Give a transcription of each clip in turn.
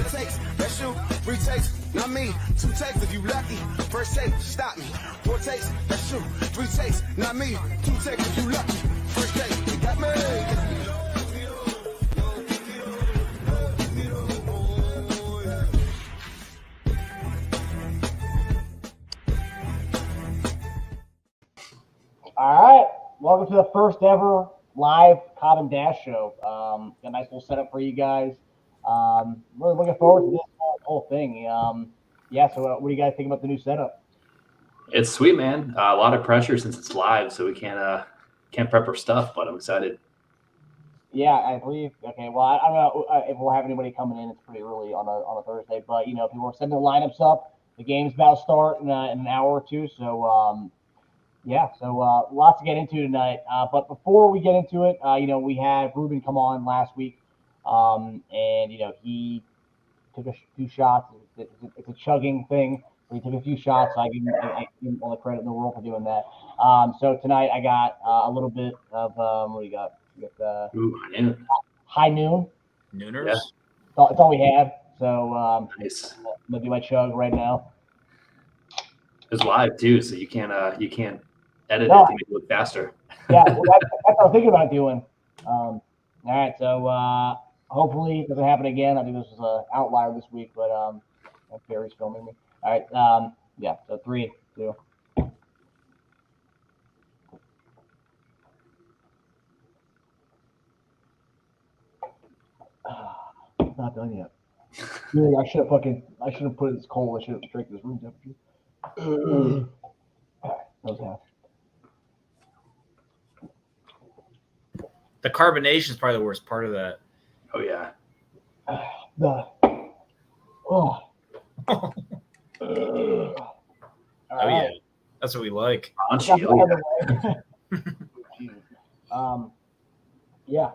Two takes, that's you. Three takes, not me. Two takes if you lucky. First take, stop me. Four takes, that's you. Three takes, not me. Two takes if you lucky. First take, you got me. All right, welcome to the first ever live Cobb and Dash show. Got a nice little setup for you guys. Really looking forward to this whole thing. So what do you guys think about the new setup? It's sweet, man. A lot of pressure since it's live, so we can't prep our stuff, but I'm excited. Yeah, I believe. Okay, well, I don't know if we'll have anybody coming in. It's pretty early on a Thursday, but people are setting their lineups up. The game's about to start in an hour or two, so. Lots to get into tonight. But before we get into it, we had Ruben come on last week, and he took a few shots. It's a chugging thing. He took a few shots. So I give him all the credit in the world for doing that. So tonight I got a little bit of what do you got? You got High Noon. Nooners. Yeah. That's all we have. So Nice. I'm gonna do my chug right now. It's live too, so you can't edit it to make it look faster. Yeah, well, that's what I'm thinking about doing. All right, so hopefully it doesn't happen again. I think this was an outlier this week, but Barry's filming me. All right, so 3, 2. Not done yet. Really, I should have put it as cold. I should have straight this room temperature. Okay. The carbonation is probably the worst part of that. Oh yeah. Yeah, that's what we like. Yeah.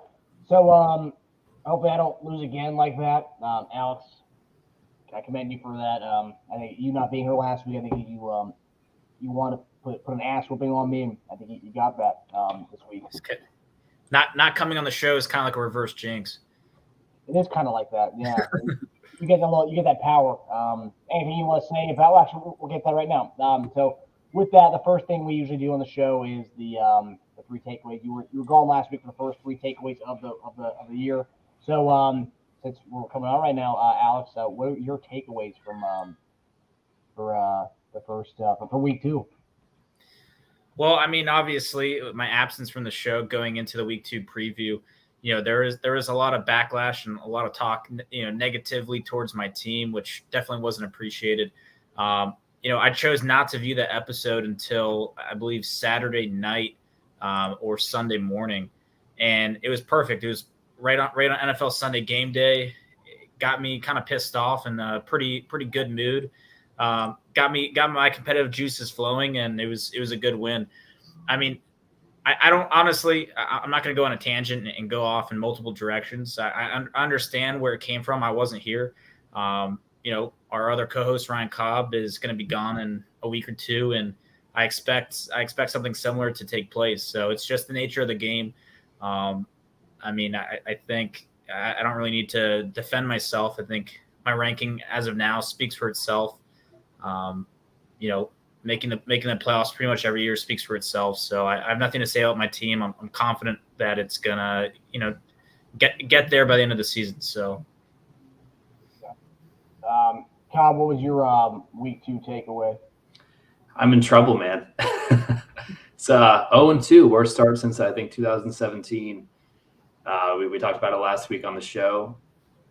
So hopefully I don't lose again like that. Alex, I commend you for that. I think you not being here last week, I think you want to put an ass whooping on me, and I think you got that this week. Not coming on the show is kind of like a reverse jinx. It is kind of like that, yeah. you get that power. Anything you want to say about? Actually, we'll get that right now. So with that, the first thing we usually do on the show is the 3 takeaways. You were gone last week for the first 3 takeaways of the year. So since we're coming on right now, Alex, what are your takeaways from for the first for week 2? Well, I mean, obviously, my absence from the show going into the week 2 preview, there is a lot of backlash and a lot of talk, negatively towards my team, which definitely wasn't appreciated. I chose not to view the episode until I believe Saturday night or Sunday morning, and it was perfect. It was right on NFL Sunday game day. It got me kind of pissed off and a pretty good mood. Got my competitive juices flowing, and it was a good win. I mean, I don't honestly. I'm not going to go on a tangent and go off in multiple directions. I understand where it came from. I wasn't here. Our other co-host Ryan Cobb is going to be gone in a week or 2, and I expect something similar to take place. So it's just the nature of the game. I think I don't really need to defend myself. I think my ranking as of now speaks for itself. Making the playoffs pretty much every year speaks for itself. So I have nothing to say about my team. I'm confident that it's gonna, get there by the end of the season. So, Cobb, what was your week 2 takeaway? I'm in trouble, man. It's 0-2, worst start since I think 2017. We talked about it last week on the show.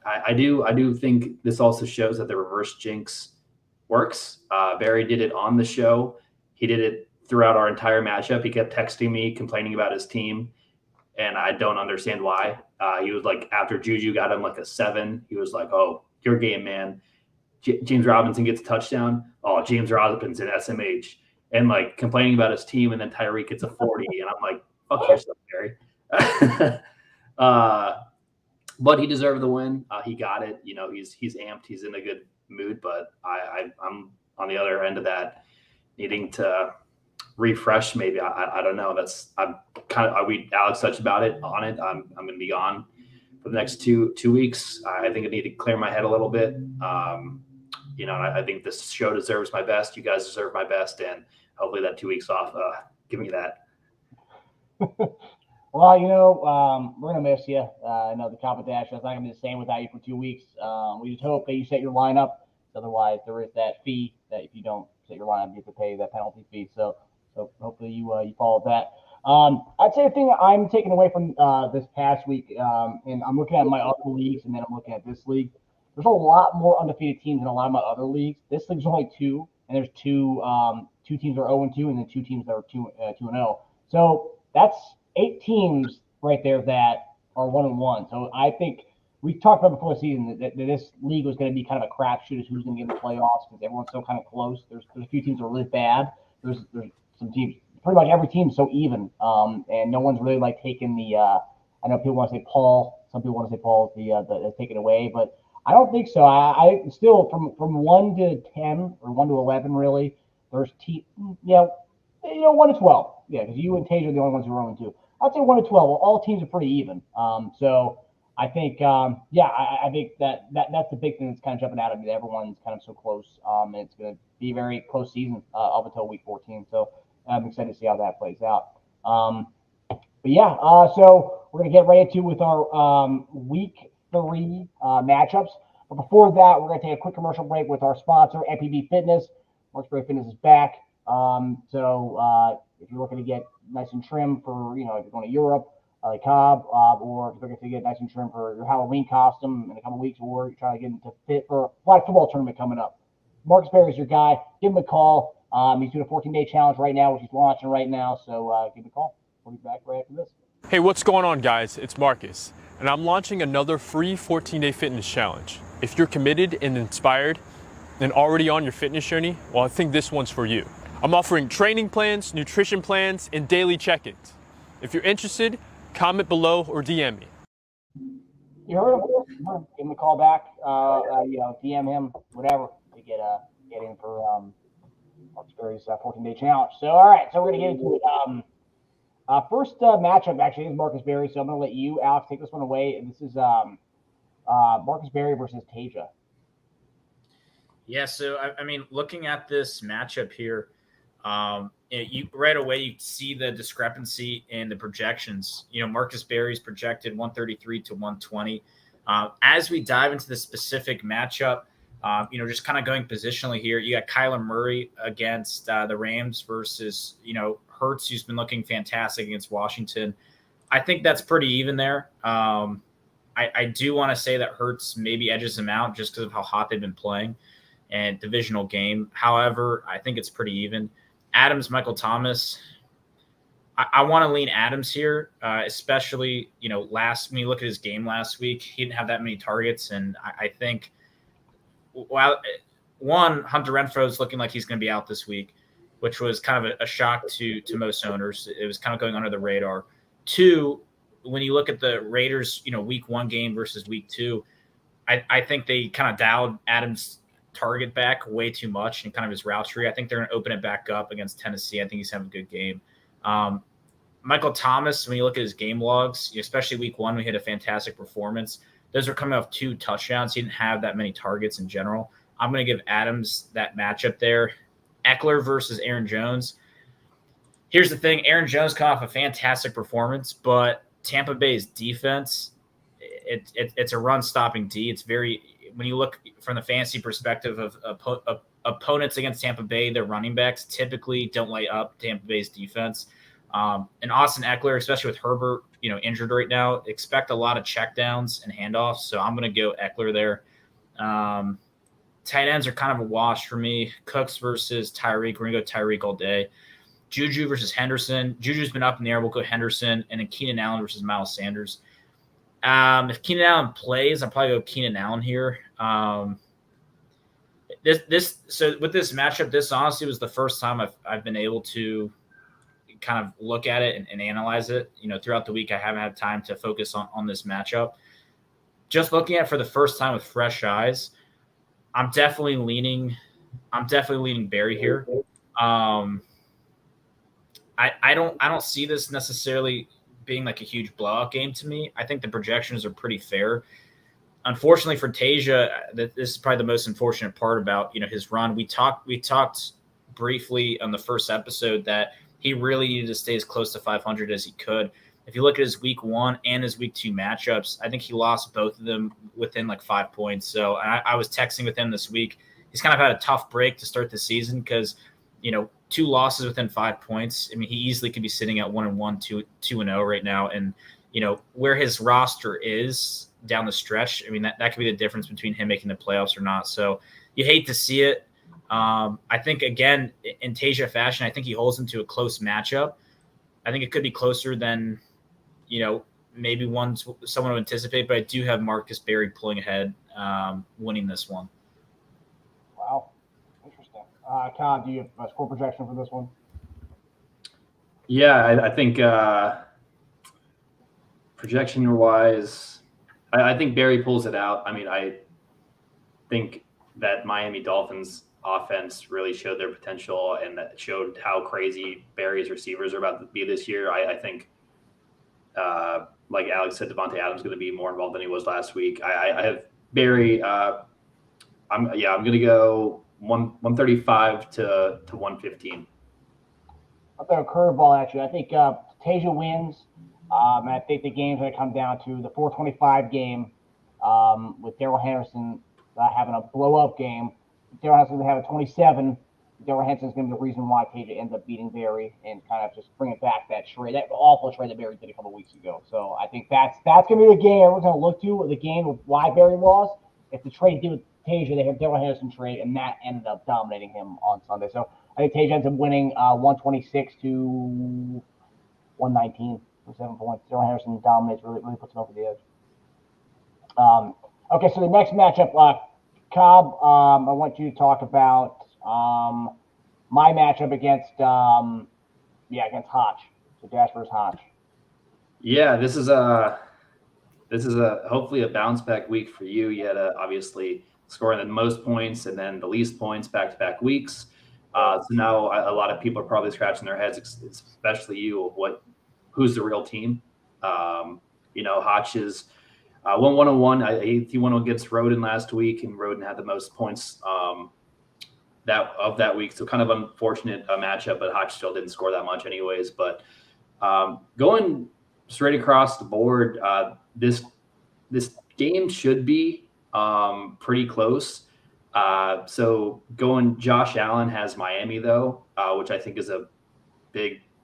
I do think this also shows that the reverse jinx works. Barry did it on the show. He did it throughout our entire matchup. He kept texting me, complaining about his team, and I don't understand why. He was like, after Juju got him like a 7, he was like, "Oh, your game, man." James Robinson gets a touchdown. Oh, James Robinson's an SMH, and like complaining about his team, and then Tyreek gets a 40, and I'm like, "Fuck yourself, Barry." But he deserved the win. He got it. He's amped. He's in a good mood. But I'm on the other end of that, needing to refresh. Maybe I don't know. Alex touched on it. I'm going to be gone for the next two weeks. I think I need to clear my head a little bit. I think this show deserves my best. You guys deserve my best, and hopefully that 2 weeks off give me that. Well, we're gonna miss you. I know the Top Dash is not gonna be the same without you for 2 weeks. We just hope that you set your lineup. Otherwise, there is that fee that if you don't set your lineup, you have to pay that penalty fee. So hopefully you follow that. I'd say the thing I'm taking away from this past week, and I'm looking at my other leagues, and then I'm looking at this league. There's a lot more undefeated teams in a lot of my other leagues. This league's only 2, and there's two teams that are 0-2, and then 2 teams that are 2-0. So that's 8 teams right there that are 1-1. So I think we talked about before the season that this league was going to be kind of a crapshoot as who's going to get in the playoffs because everyone's so kind of close. There's a few teams that are really bad. There's some teams, pretty much every team's so even, and no one's really like taking the. I know people want to say Paul. Some people want to say Paul is the taken away, but I don't think so. I still from 1 to 10 or 1 to 11 really. There's 1 to 12. Yeah, because you and Tage are the only ones who are 0-2. I'd say 1 to 12. Well, all teams are pretty even. So I think, I think that's the big thing that's kind of jumping out at me. That everyone's kind of so close, and it's going to be a very close season up until week 14. So I'm excited to see how that plays out. So we're going to get right into with our week 3 matchups. But before that, we're going to take a quick commercial break with our sponsor, MPB Fitness. Marksberry Fitness is back. If you're looking to get nice and trim for, if you're going to Europe, like Cobb, or if you're looking to get nice and trim for your Halloween costume in a couple of weeks, or you're trying to get into fit for a flag football tournament coming up, Marcus Berry is your guy. Give him a call. He's doing a 14-day challenge right now, which he's launching right now. So give him a call. We'll be back right after this. Hey, what's going on, guys? It's Marcus, and I'm launching another free 14-day fitness challenge. If you're committed and inspired and already on your fitness journey, well, I think this one's for you. I'm offering training plans, nutrition plans, and daily check-ins. If you're interested, comment below or DM me. You heard him. Give him a call back. DM him, whatever, to get in for Marcus Berry's 14-day challenge. So, all right. So we're gonna get into it. First matchup actually is Marcus Berry. So I'm gonna let you, Alex, take this one away. And this is Marcus Berry versus Tasia. Yeah. So looking at this matchup here. You right away you see the discrepancy in the projections. Marcus Berry's projected 133 to 120. As we dive into the specific matchup, just kind of going positionally here, you got Kyler Murray against the Rams versus Hurts, who's been looking fantastic against Washington. I think that's pretty even there. I do want to say that Hurts maybe edges him out just because of how hot they've been playing and divisional game. However, I think it's pretty even. Adams, Michael Thomas. I want to lean Adams here, especially, when you look at his game last week, he didn't have that many targets. And I think, Hunter Renfrow is looking like he's going to be out this week, which was kind of a shock to most owners. It was kind of going under the radar. 2, when you look at the Raiders, week 1 game versus week 2, I think they kind of dialed Adams' target back way too much and kind of his route tree. I think they're going to open it back up against Tennessee. I think he's having a good game. Michael Thomas, when you look at his game logs, especially week 1, we had a fantastic performance. Those are coming off 2 touchdowns. He didn't have that many targets in general. I'm going to give Adams that matchup there. Eckler versus Aaron Jones. Here's the thing. Aaron Jones come off a fantastic performance, but Tampa Bay's defense, it's a run-stopping D. It's very – when you look from the fantasy perspective of opponents against Tampa Bay, their running backs typically don't lay up Tampa Bay's defense. And Austin Eckler, especially with Herbert, injured right now, expect a lot of checkdowns and handoffs. So I'm going to go Eckler there. Tight ends are kind of a wash for me. Cooks versus Tyreek. We're going to go Tyreek all day. Juju versus Henderson. Juju's been up in the air. We'll go Henderson. And then Keenan Allen versus Miles Sanders. If Keenan Allen plays, I'll probably go Keenan Allen here. So with this matchup, this honestly was the first time I've been able to kind of look at it and analyze it. Throughout the week, I haven't had time to focus on this matchup. Just looking at it for the first time with fresh eyes, I'm definitely leaning Berry here. I don't see this necessarily being like a huge blowout game to me. I think the projections are pretty fair. Unfortunately for Tasia, this is probably the most unfortunate part about his run. We talked briefly on the first episode that he really needed to stay as close to 500 as he could. If you look at his week 1 and his week 2 matchups, I think he lost both of them within like 5 points. So I was texting with him this week. He's kind of had a tough break to start the season because, 2 losses within 5 points. I mean, he easily could be sitting at 1-1, 2-0 right now. And, where his roster is down the stretch, I mean, that could be the difference between him making the playoffs or not. So you hate to see it. I think, again, in Tasia fashion, I think he holds him to a close matchup. I think it could be closer than, maybe someone would anticipate, but I do have Marcus Berry pulling ahead, winning this one. Wow. Interesting. Con, do you have a score projection for this one? Yeah, I think projection-wise, I think Barry pulls it out. I mean, I think that Miami Dolphins offense really showed their potential and that showed how crazy Barry's receivers are about to be this year. I think, like Alex said, Devontae Adams is going to be more involved than he was last week. I have Barry. I'm going to go 135 to 115. I'll throw a curveball at you. I think Tasia wins. And I think the game's going to come down to the 425 game with Darrell Henderson having a blow-up game. Darrell Henderson's going to have a 27. Darrell Henson's going to be the reason why Tasia ends up beating Barry and kind of just bringing back that awful trade that Barry did a couple weeks ago. So I think that's going to be the game everyone's going to look to, the game of why Barry lost. If the trade did with Tasia, they had Darrell Henderson trade, and that ended up dominating him on Sunday. So I think Tasia ends up winning 126 to 119 for 7 points. Darrell Henderson dominates, really puts him over the edge. Okay, so the next matchup, Cobb, I want you to talk about my matchup against Hotch. So Dash versus Hotch. Yeah, this is hopefully a bounce back week for you. You had obviously scoring the most points and then the least points back-to-back weeks. So now a lot of people are probably scratching their heads, especially you, of who's the real team. Hotch is 1-1. He won against Roden last week, and Roden had the most points that week. So kind of unfortunate matchup, but Hotch still didn't score that much anyways. But going straight across the board, this game should be pretty close. So going, Josh Allen has Miami though, which I think is going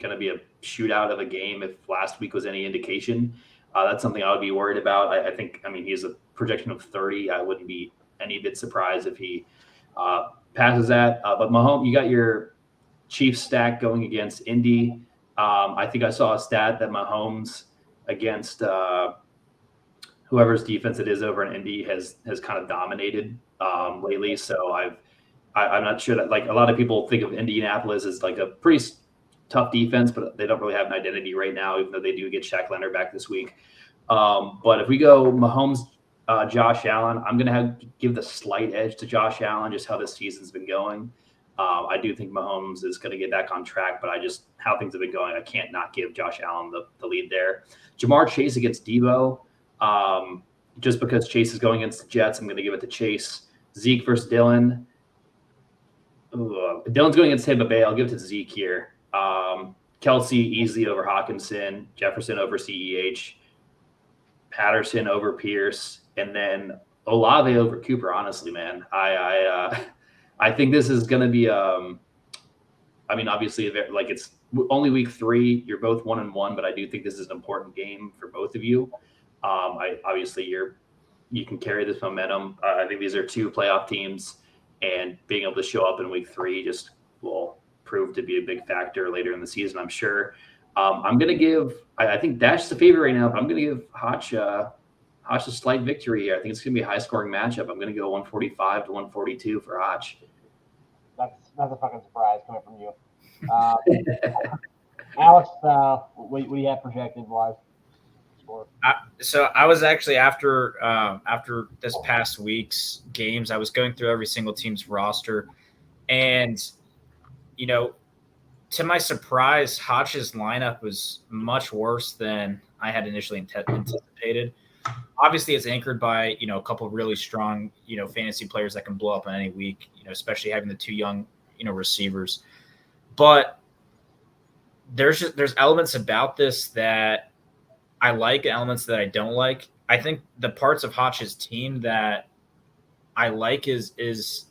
to be a shootout of a game. If last week was any indication, that's something I would be worried about. I think he has a projection of 30. I wouldn't be any bit surprised if he passes that. But Mahomes, you got your Chiefs stack going against Indy. I think I saw a stat that Mahomes against whoever's defense it is over in Indy has kind of dominated lately. So I'm not sure that, like, a lot of people think of Indianapolis as like a pretty tough defense, but they don't really have an identity right now, even though they do get Shaq Leonard back this week. But if we go Mahomes, Josh Allen, I'm going to give the slight edge to Josh Allen, just how this season's been going. I do think Mahomes is going to get back on track, but how things have been going, I can't not give Josh Allen the lead there. Jamar Chase against Debo. Just because Chase is going against the Jets, I'm going to give it to Chase. Zeke versus Dylan. Dylan's going against Tampa Bay. I'll give it to Zeke here. Kelsey easily over Hawkinson, Jefferson over CEH, Patterson over Pierce, and then Olave over Cooper. Honestly, man, I think this is going to be obviously it's only week 3. You're both 1-1, but I do think this is an important game for both of you. You can carry this momentum. I think these are 2 playoff teams, and being able to show up in week 3 just will prove to be a big factor later in the season, I'm sure. I'm going to give, I think Dash is the favorite right now, but I'm going to give Hotch a slight victory here. I think it's going to be a high scoring matchup. I'm going to go 145 to 142 for Hotch. That's a fucking surprise coming from you. Alex, what do you have projected wise? So I was actually after this past week's games, I was going through every single team's roster, and to my surprise, Hodge's lineup was much worse than I had initially anticipated. Obviously, it's anchored by a couple of really strong fantasy players that can blow up in any week. Especially having the two young receivers. But there's elements about this that I like, elements that I don't like. I think the parts of Hodge's team that I like is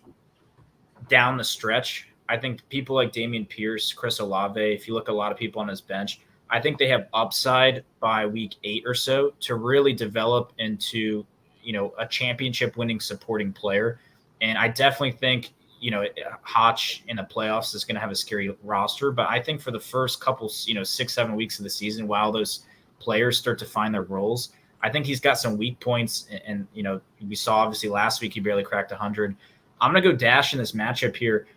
down the stretch. I think people like Dameon Pierce, Chris Olave, if you look at a lot of people on his bench, I think they have upside by week 8 or so to really develop into, a championship winning supporting player. And I definitely think, Hodge in the playoffs is going to have a scary roster. But I think for the first couple, 6-7 weeks of the season, while those players start to find their roles, I think he's got some weak points. And we saw obviously last week he barely cracked 100. I'm going to go Dash in this matchup here.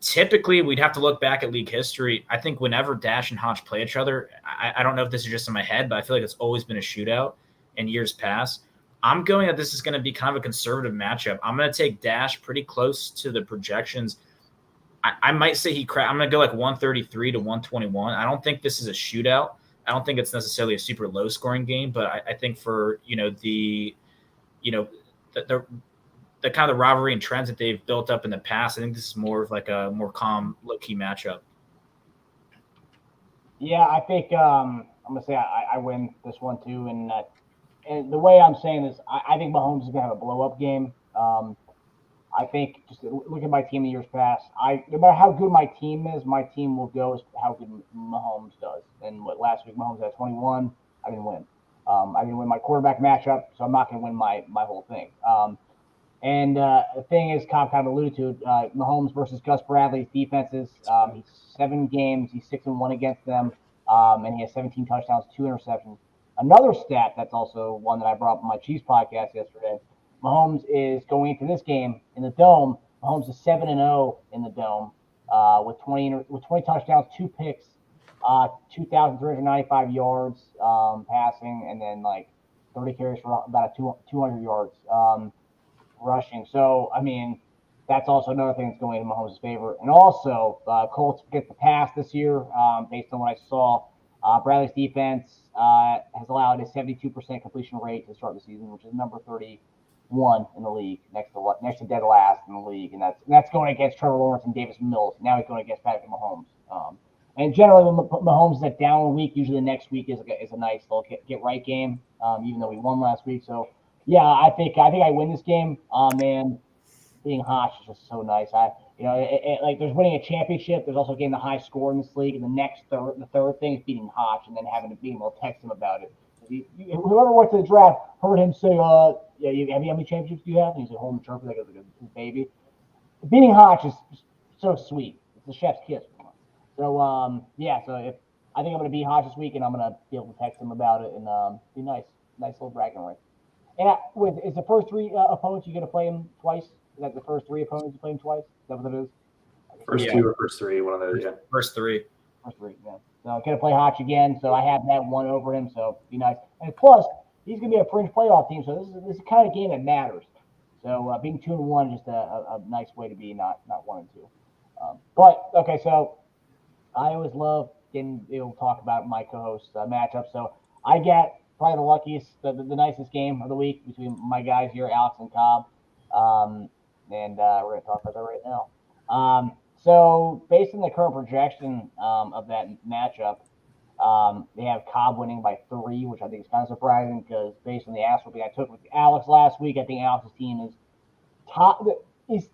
Typically, we'd have to look back at league history. I think whenever Dash and Hodge play each other, I don't know if this is just in my head, but I feel like it's always been a shootout in years past. I'm going that this is going to be kind of a conservative matchup. I'm going to take Dash pretty close to the projections. I might say I'm going to go like 133 to 121. I don't think this is a shootout. I don't think it's necessarily a super low scoring game, but I think for, the kind of the rivalry and trends that they've built up in the past, I think this is more of like a more calm, low-key matchup. Yeah, I think I'm gonna say I win this one too, and the way I'm saying this, I think Mahomes is gonna have a blow-up game. I think just look at my team in years past. No matter how good my team is, my team will go as how good Mahomes does. And last week Mahomes had 21. I didn't win. I didn't win my quarterback matchup, so I'm not gonna win my whole thing. And the thing is, Cobb kind of alluded to Mahomes versus Gus Bradley's defenses. He's 7 games. He's 6-1 against them, and he has 17 touchdowns, 2 interceptions. Another stat that's also one that I brought up on my Chiefs podcast yesterday. Mahomes is going into this game in the Dome. Mahomes is 7-0 in the Dome with 20 touchdowns, 2 picks, 2,395 yards passing, and then like 30 carries for about 200 yards. Rushing. So, I mean, that's also another thing that's going in Mahomes' favor. And also, Colts get the pass this year based on what I saw. Bradley's defense has allowed a 72% completion rate to start the season, which is number 31 in the league, next to dead last in the league. And that's going against Trevor Lawrence and Davis Mills. Now he's going against Patrick Mahomes. And generally, when Mahomes is at down week, usually the next week is a nice little get right game, even though we won last week. So, yeah, I think I win this game. Man, being Hodge is just so nice. Like there's winning a championship. There's also getting the high score in this league, and the third thing is beating Hodge, and then being able to text him about it. Whoever went to the draft heard him say, how many championships do you have?" And he's at home trophy like a baby. Beating Hodge is so sweet. It's the chef's kiss. So so I think I'm gonna beat Hodge this week, and I'm gonna be able to text him about it and be nice little bragging rights. And is the first 3 opponents you get to play them twice? Is that the first 3 opponents you play them twice? Is that what it is? First 2 or first 3, one of those, yeah. First 3. First 3, yeah. So I get to play Hodge again, so I have that one over him, so be nice. And plus, he's going to be a fringe playoff team, so this is the kind of game that matters. So being 2-1 is just a nice way to be, not 1-2. But, okay, so I always love getting able to talk about my co-host matchup. So I get probably the luckiest, the nicest game of the week between my guys here, Alex and Cobb. And we're going to talk about that right now. So based on the current projection of that matchup, they have Cobb winning by 3, which I think is kind of surprising because based on the ass whooping I took with Alex last week, I think Alex's team is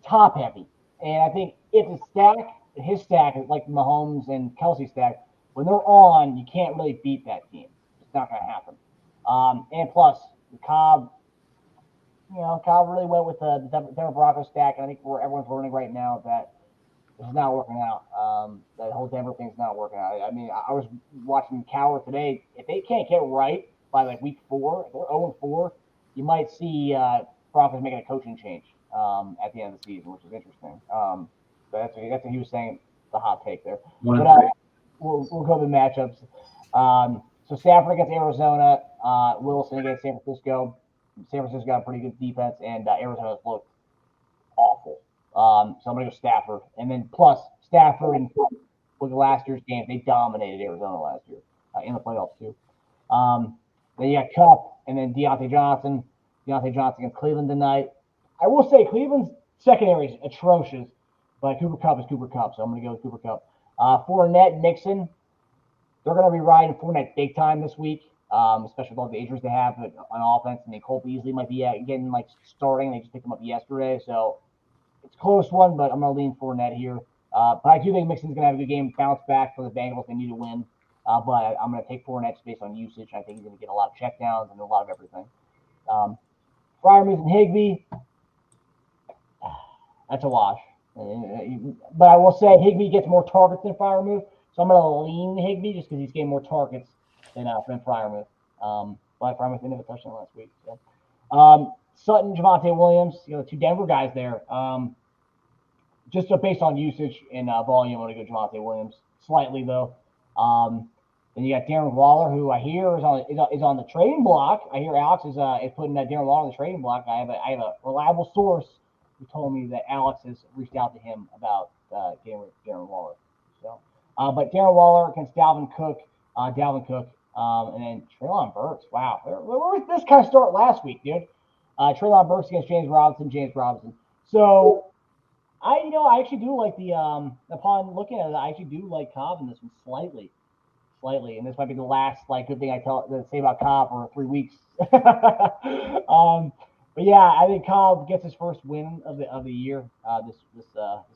top heavy. And I think if his stack is like Mahomes and Kelsey stack, when they're on, you can't really beat that team. It's not going to happen. And plus, Cobb really went with the Denver Broncos stack, and I think everyone's learning right now that it's not working out. That whole Denver thing's not working out. I mean, I was watching Cowher today. If they can't get right by like week 4, if they're 0-4, you might see Broncos making a coaching change at the end of the season, which is interesting. But that's what he was saying. The hot take there. But we'll go to the matchups. So Stafford against Arizona, Wilson against San Francisco. San Francisco got a pretty good defense, and Arizona's looked awful. So I'm going to go Stafford. And then plus Stafford and look at last year's game. They dominated Arizona last year in the playoffs too. Then you got Kupp and then Deontay Johnson. Deontay Johnson against Cleveland tonight. I will say Cleveland's secondary is atrocious, but Cooper Kupp is Cooper Kupp, so I'm going to go with Cooper Kupp. Fournette and Mixon, they're going to be riding Fournette big time this week, especially with all the injuries they have on offense. And then Cole Beasley might be getting starting. They just picked him up yesterday, so it's a close one, but I'm going to lean Fournette here. But I do think Mixon's going to have a good game, bounce back for the Bengals. They need to win. But I'm going to take Fournette based on usage. I think he's going to get a lot of checkdowns and a lot of everything. Freiermuth and Higbee, that's a wash. But I will say Higbee gets more targets than Freiermuth, so I'm going to lean Higbee just because he's getting more targets than Freiermuth. But Freiermuth didn't have a touchdown last week. So. Sutton, Javonte Williams, the two Denver guys there. Just based on usage and volume, I'm going to go Javonte Williams slightly though. Then you got Darren Waller, who I hear is on the trading block. I hear Alex is putting Darren Waller on the trading block. I have a reliable source who told me that Alex has reached out to him about getting rid of Darren Waller. So, but Darren Waller against Dalvin Cook, and then Treylon Burks. Wow, where did this kind of start last week, dude? Treylon Burks against James Robinson. So, I actually do like upon looking at it, I actually do like Cobb in this one slightly. And this might be the last good thing I say about Cobb for 3 weeks. But yeah, I think Cobb gets his first win of the year this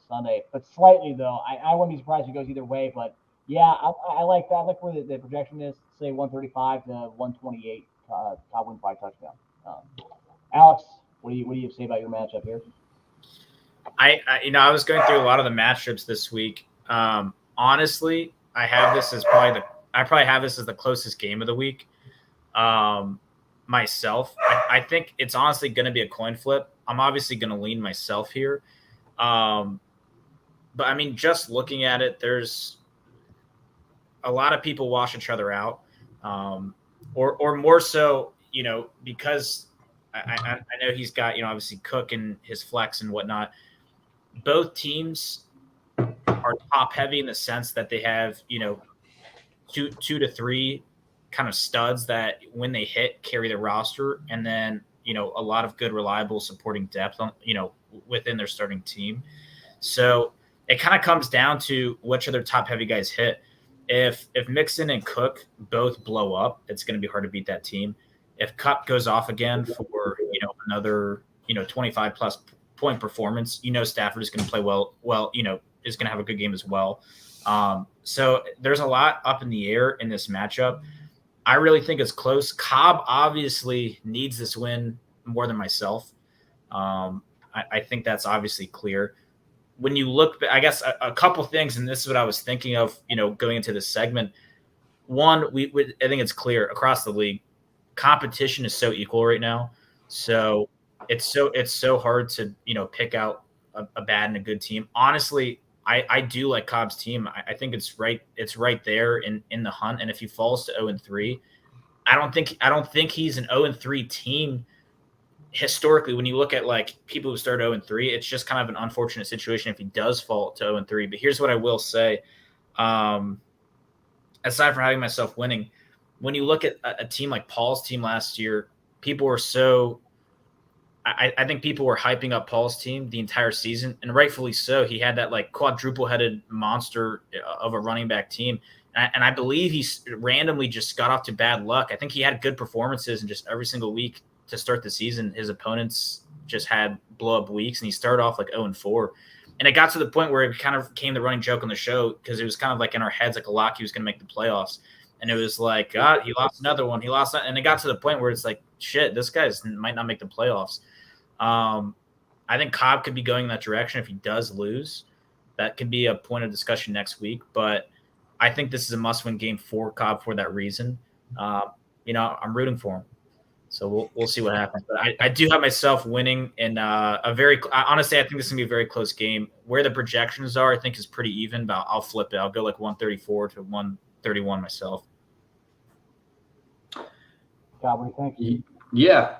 Sunday. But slightly though, I wouldn't be surprised if it goes either way. But yeah, I like that. I like where the projection is. Say 135 to 128. Cobb wins by touchdown. Alex, what do you have to say about your matchup here? I was going through a lot of the matchups this week. Honestly, I have this as probably the closest game of the week. Myself, I think it's honestly going to be a coin flip. I'm obviously going to lean myself here. But I mean, just looking at it, there's a lot of people wash each other out. Or more so, because I know he's got, obviously Cook and his flex and whatnot. Both teams are top heavy in the sense that they have, 2 to 3 kind of studs that when they hit carry the roster, and then, a lot of good, reliable supporting depth on, within their starting team. So it kind of comes down to which of their top heavy guys hit. If Mixon and Cook both blow up, it's going to be hard to beat that team. If Kupp goes off again for, another, 25 plus point performance, Stafford is going to play well, is going to have a good game as well. So there's a lot up in the air in this matchup. I really think it's close. Cobb obviously needs this win more than myself. I think that's obviously clear. When you look, I guess a couple things, and this is what I was thinking of, going into this segment. One, I think it's clear across the league, competition is so equal right now. So it's so hard to, pick out a bad and a good team. Honestly, I do like Cobb's team. I think it's right there in the hunt. And if he falls to 0-3, I don't think he's an 0-3 team historically. When you look at people who start 0-3, it's just kind of an unfortunate situation if he does fall to 0-3. But here's what I will say. Aside from having myself winning, when you look at a team like Paul's team last year, people were I think people were hyping up Paul's team the entire season, and rightfully so. He had that quadruple-headed monster of a running back team, and I believe he randomly just got off to bad luck. I think he had good performances, and just every single week to start the season, his opponents just had blow-up weeks, and he started off 0-4. And it got to the point where it kind of became the running joke on the show because it was kind of in our heads a lock he was going to make the playoffs. And it was God, he lost another one. He lost that. And it got to the point where it's shit, this guy might not make the playoffs. I think Cobb could be going in that direction if he does lose. That could be a point of discussion next week. But I think this is a must-win game for Cobb for that reason. I'm rooting for him. So we'll see what happens. But I do have myself winning in honestly, I think this is going to be a very close game. Where the projections are, I think is pretty even, but I'll flip it. I'll go 134 to 131 myself. God, what do you think? Yeah.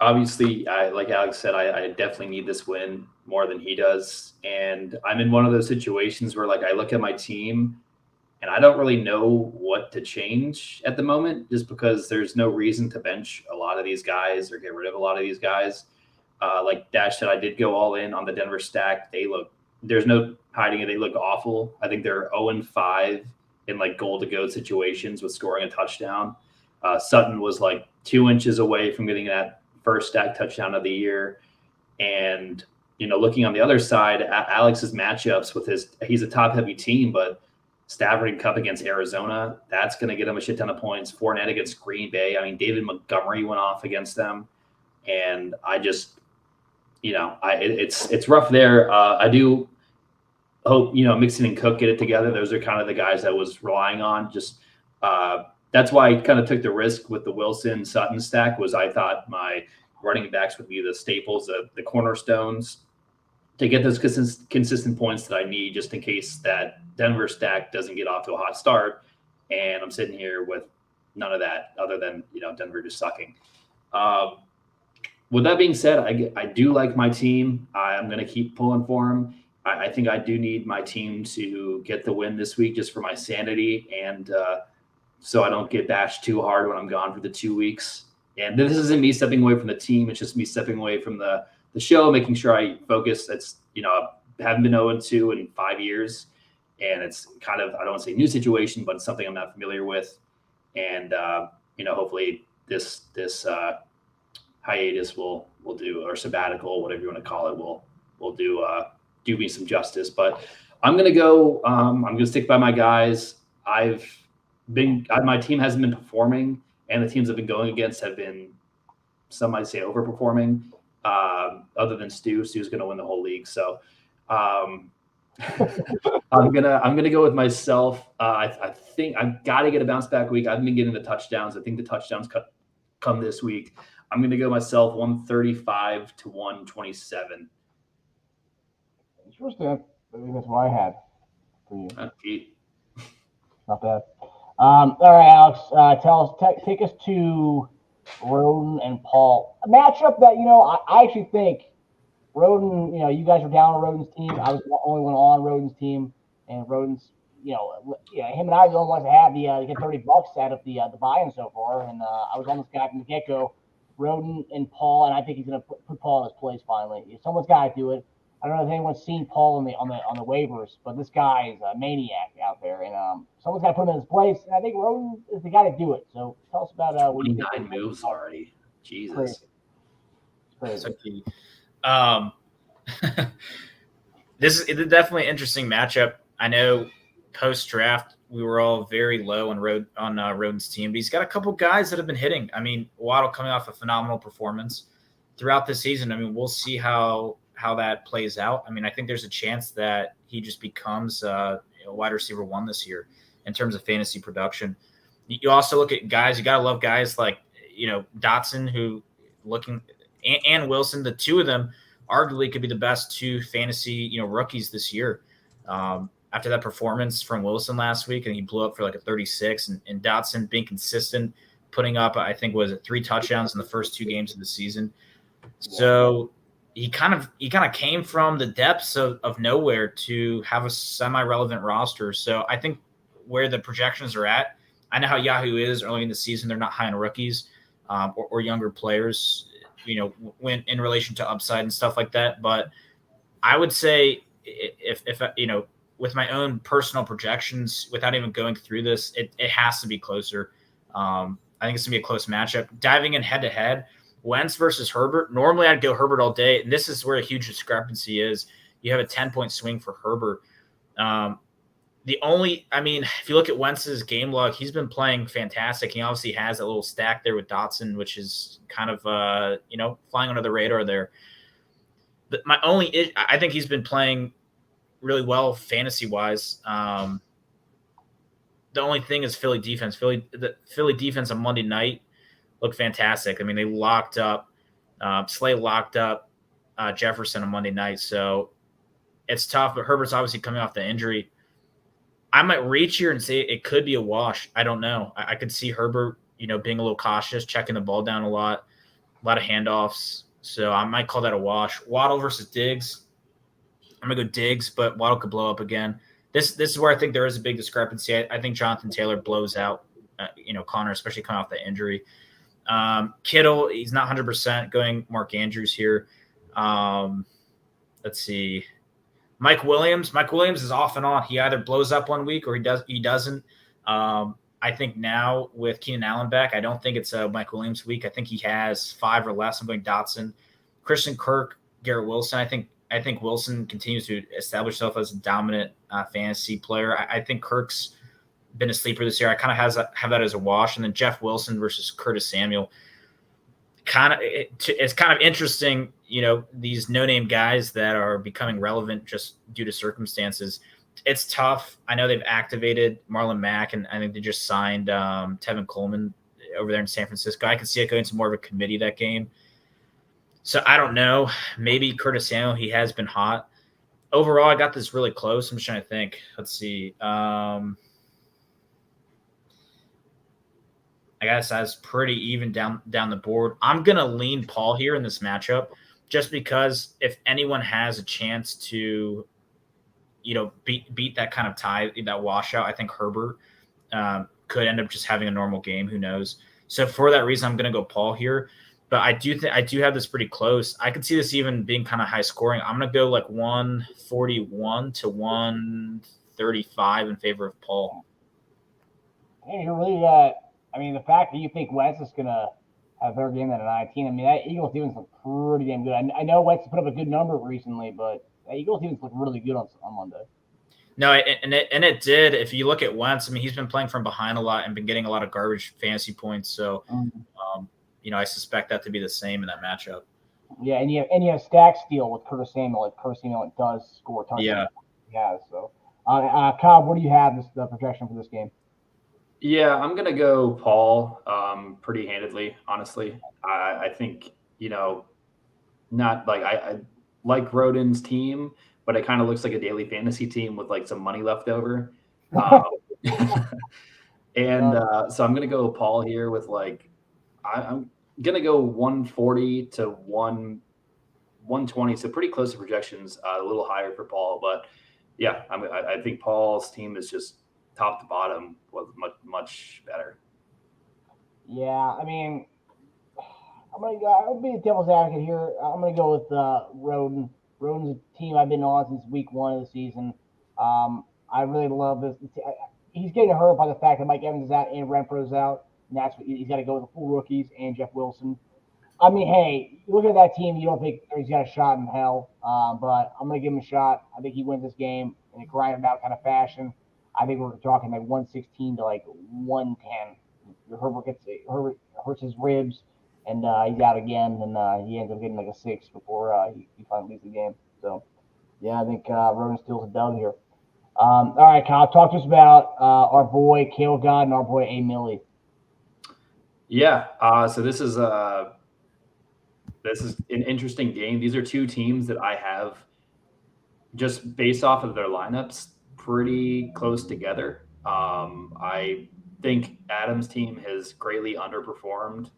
obviously, like Alex said, I definitely need this win more than he does. And I'm in one of those situations where like I look at my team and I don't really know what to change at the moment, just because there's no reason to bench a lot of these guys or get rid of a lot of these guys. Like Dash said, I did go all in on the Denver stack. There's no hiding it. They look awful. I think they're 0-5 in like goal to go situations with scoring a touchdown. Sutton was like 2 inches away from getting that first stack touchdown of the year. And, looking on the other side, Alex's matchups with he's a top heavy team, but Stafford and Cup against Arizona, that's going to get him a shit ton of points. Fournette against Green Bay. I mean, David Montgomery went off against them. And I just, it's rough there. I do hope, Mixon and Cook get it together. Those are kind of the guys I was relying on. Just that's why I kind of took the risk with the Wilson Sutton stack, was I thought my running backs would be the staples, the cornerstones to get those consistent points that I need, just in case that Denver stack doesn't get off to a hot start. And I'm sitting here with none of that other than, Denver just sucking. With that being said, I do like my team. I'm going to keep pulling for them. I think I do need my team to get the win this week just for my sanity, and so I don't get bashed too hard when I'm gone for the 2 weeks. And this isn't me stepping away from the team. It's just me stepping away from the show, making sure I focus. It's, I haven't been 0-2 in 5 years. And it's kind of, I don't want to say new situation, but it's something I'm not familiar with. And, hopefully this hiatus will do, or sabbatical, whatever you want to call it, will do me some justice. But I'm going to go, I'm going to stick by my guys. My team hasn't been performing, and the teams I've been going against have been, some might say, overperforming. Other than Stu's going to win the whole league. So I'm gonna go with myself. I think I've got to get a bounce back week. I've been getting the touchdowns. I think the touchdowns come this week. I'm going to go myself 135 to 127. Interesting. I think that's what I had for you. Pete. Not bad. All right, Alex, take us to Roden and Paul. A matchup that, I actually think Roden, you guys were down on Roden's team. I was the only one on Roden's team, and Roden's, him and I are the only ones that had get $30 out of the buy-in so far, and I was on this guy from the get-go, Roden and Paul, and I think he's going to put Paul in his place finally. Someone's got to do it. I don't know if anyone's seen Paul on the waivers, but this guy is a maniac out there, and someone's got to put him in his place. And I think Roden is the guy to do it. So tell us about 29 moves already. Jesus, crazy. This is definitely an interesting matchup. I know post draft we were all very low on Roden's team, but he's got a couple guys that have been hitting. I mean, Waddle coming off a phenomenal performance throughout the season. I mean, we'll see how that plays out. I mean, I think there's a chance that he just becomes wide receiver 1 this year in terms of fantasy production. You also look at guys, you got to love guys like, Dotson, and Wilson. The two of them arguably could be the best 2 fantasy, rookies this year. After that performance from Wilson last week, and he blew up for like a 36, and Dotson being consistent, putting up, I think, 3 touchdowns in the first 2 games of the season. So he kind of came from the depths of nowhere to have a semi-relevant roster. So I think where the projections are at, I know how Yahoo is early in the season. They're not high on rookies or younger players, when in relation to upside and stuff like that. But I would say if with my own personal projections, without even going through this, it has to be closer. I think it's going to be a close matchup. Diving in head-to-head, Wentz versus Herbert. Normally, I'd go Herbert all day, and this is where a huge discrepancy is. You have a 10-point swing for Herbert. If you look at Wentz's game log, he's been playing fantastic. He obviously has a little stack there with Dotson, which is kind of, flying under the radar there. But I think he's been playing really well fantasy-wise. The only thing is Philly defense. The Philly defense on Monday night looked fantastic. I mean, they locked up Slay locked up Jefferson on Monday night, so it's tough. But Herbert's obviously coming off the injury. I might reach here and say it could be a wash. I don't know. I could see Herbert, being a little cautious, checking the ball down a lot. a lot of handoffs. So I might call that a wash. Waddle versus Diggs. I'm going to go Diggs, but Waddle could blow up again. This is where I think there is a big discrepancy. I think Jonathan Taylor blows out, Connor, especially coming off the injury. Kittle, he's not 100% going Mark Andrews here. Let's see. Mike Williams is off and on. He either blows up one week or he doesn't. I think now with Keenan Allen back, I don't think it's a Mike Williams week. I think he has 5 or less. I'm going Dotson, Christian Kirk, Garrett Wilson. I think Wilson continues to establish himself as a dominant fantasy player. I think Kirk's been a sleeper this year. I kind of have that as a wash. And then Jeff Wilson versus Curtis Samuel. It's kind of interesting, these no-name guys that are becoming relevant just due to circumstances. It's tough. I know they've activated Marlon Mack, and I think they just signed Tevin Coleman over there in San Francisco. I can see it going to more of a committee that game. So I don't know. Maybe Curtis Samuel, he has been hot. Overall, I got this really close. I'm just trying to think. Let's see. I guess I was pretty even down the board. I'm going to lean Paul here in this matchup just because if anyone has a chance to, beat that kind of tie, that washout, I think Herbert could end up just having a normal game. Who knows? So for that reason, I'm going to go Paul here. But I do have this pretty close. I could see this even being kind of high scoring. I'm going to go like 141 to 135 in favor of Paul. Hey, you're really the fact that you think Wentz is going to have a better game than a 19, that Eagles defense look pretty damn good. I know Wentz put up a good number recently, but the Eagles defense looked really good on Monday. No, and it did. If you look at Wentz, he's been playing from behind a lot and been getting a lot of garbage fantasy points. So, I suspect that to be the same in that matchup. Yeah, and you have stack steal with Curtis Samuel. Like Curtis Samuel does score touchdowns. Yeah. Yeah. So, Kyle, what do you have the projection for this game? Yeah, I'm going to go Paul pretty handedly, honestly. I think, not like I like Roden's team, but it kind of looks like a daily fantasy team with like some money left over. And so I'm going to go Paul here with I'm going to go 140 to 120. So pretty close to projections, a little higher for Paul. But yeah, I think Paul's team is just top to bottom was much better. Yeah, I'll be a devil's advocate here. I'm gonna go with Roden. Roden's a team I've been on since week 1 of the season. I really love this. He's getting hurt by the fact that Mike Evans is out and Renfro's out, and that's what he's got to go with the full rookies and Jeff Wilson. Hey, you look at that team, you don't think he's got a shot in hell, but I'm gonna give him a shot. I think he wins this game in a grinded out kind of fashion. I think we're talking 116 to 110. Herbert hurts his ribs, and he's out again, and he ends up getting a 6 before he finally leaves the game. So, yeah, I think Roden steals a dub here. All right, Kyle, talk to us about our boy Cale God and our boy A. Millie. Yeah, so this is an interesting game. These are two teams that I have just based off of their lineups pretty close together. I think Adam's team has greatly underperformed.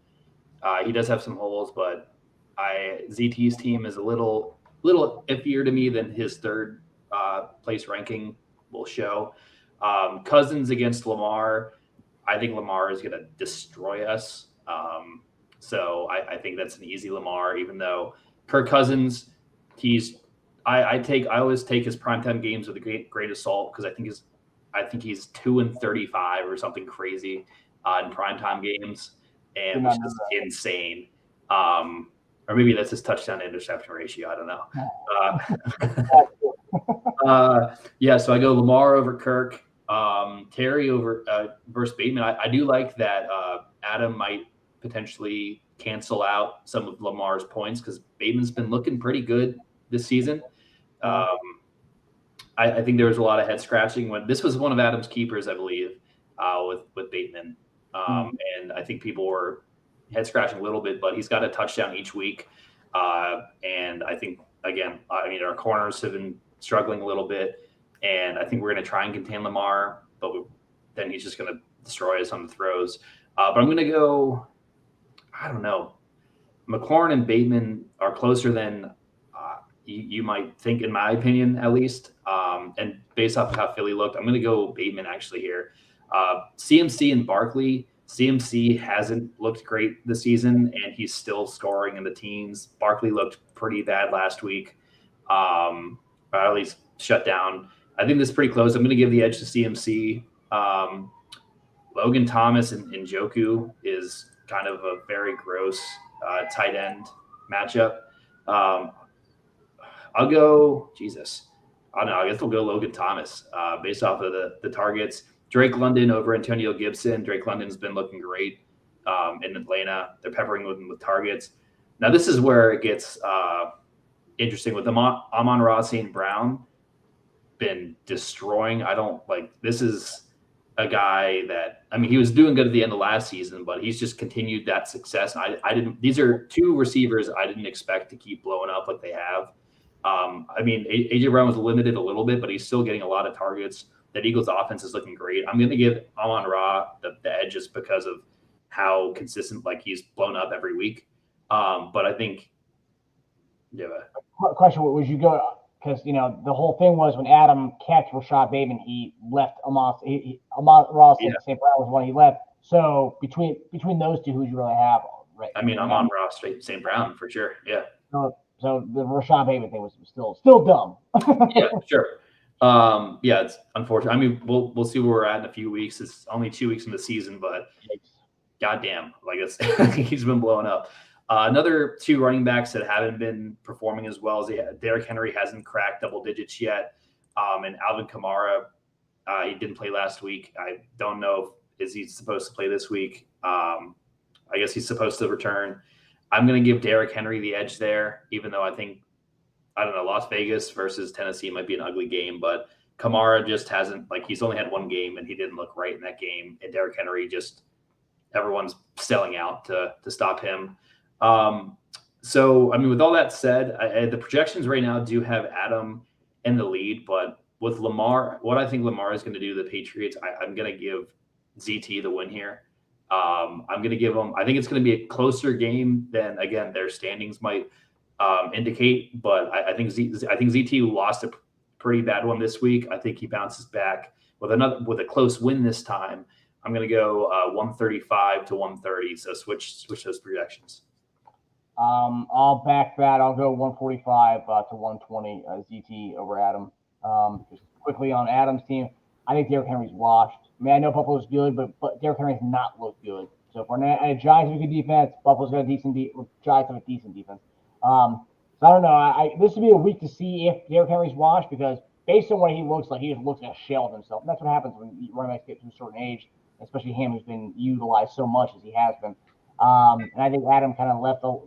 He does have some holes, but ZT's team is a little iffier to me than his third place ranking will show. Cousins against Lamar. I think Lamar is going to destroy us. So I think that's an easy Lamar, even though Kirk Cousins, I always take his primetime games with a great assault because I think he's 2-35 or something crazy in primetime games, and which is insane. Or maybe that's his touchdown to interception ratio. I don't know. Yeah, so I go Lamar over Kirk, Terry over versus Bateman. I do like that Adam might potentially cancel out some of Lamar's points because Bateman's been looking pretty good this season. I think there was a lot of head scratching when this was one of Adam's keepers, I believe, with Bateman. And I think people were head scratching a little bit, but he's got a touchdown each week. And I think, again, our corners have been struggling a little bit, and I think we're going to try and contain Lamar, but then he's just going to destroy us on the throws. But I'm going to go, I don't know. McLaurin and Bateman are closer than you might think, in my opinion, at least. And based off of how Philly looked, I'm going to go Bateman actually here. CMC and Barkley. CMC hasn't looked great this season, and he's still scoring in the teens. Barkley looked pretty bad last week, or at least shut down. I think this is pretty close. I'm going to give the edge to CMC. Logan Thomas and Njoku is kind of a very gross tight end matchup. I'll go, Jesus. I don't know. I guess we'll go Logan Thomas based off of the targets. Drake London over Antonio Gibson. Drake London's been looking great in Atlanta. They're peppering with targets. Now, this is where it gets interesting with Amon-Ra St. Brown been destroying. This is a guy that, I mean, he was doing good at the end of last season, but he's just continued that success. These are two receivers I didn't expect to keep blowing up like they have. I mean, AJ Brown was limited a little bit, but he's still getting a lot of targets. That Eagles offense is looking great. I'm going to give Amon-Ra the edge just because of how consistent, he's blown up every week. But I think, yeah. Question: would you go? Because the whole thing was when Adam catch Rashad Bateman, he left Amon-Ra St. Brown was one he left. So between those two, who do you really have? Right. I mean, Amon-Ra St. Brown for sure. Yeah. So the Rashad Bateman thing was still dumb. Yeah, sure. Yeah, it's unfortunate. I mean, we'll see where we're at in a few weeks. It's only 2 weeks in the season, but goddamn, he's been blowing up. Another two running backs that haven't been performing as well as Derrick Henry hasn't cracked double digits yet, and Alvin Kamara, he didn't play last week. I don't know is he supposed to play this week. I guess he's supposed to return. I'm going to give Derrick Henry the edge there, even though I think, Las Vegas versus Tennessee might be an ugly game, but Kamara just hasn't, he's only had one game and he didn't look right in that game. And Derrick Henry everyone's selling out to stop him. So, I mean, with all that said, the projections right now do have Adam in the lead, but with Lamar, what I think Lamar is going to do to the Patriots, I'm going to give ZT the win here. I'm going to give them, I think it's going to be a closer game than, again, their standings might indicate, but I think ZT lost a pretty bad one this week. I think he bounces back with a close win this time. I'm going to go 135 to 130. So switch those projections. I'll back that. I'll go 145 to 120 ZT over Adam. Just quickly on Adam's team, I think Derrick Henry's washed. I mean, I know Buffalo's good, but Derrick Henry's not looked good. So if we're not a Giants have a good defense, Buffalo's got a decent Giants have a decent defense. So I don't know. This would be a week to see if Derrick Henry's washed because based on what he looks like, he just looks like a shell of himself. And that's what happens when running backs get to a certain age, especially him who's been utilized so much as he has been. And I think Adam kind of left the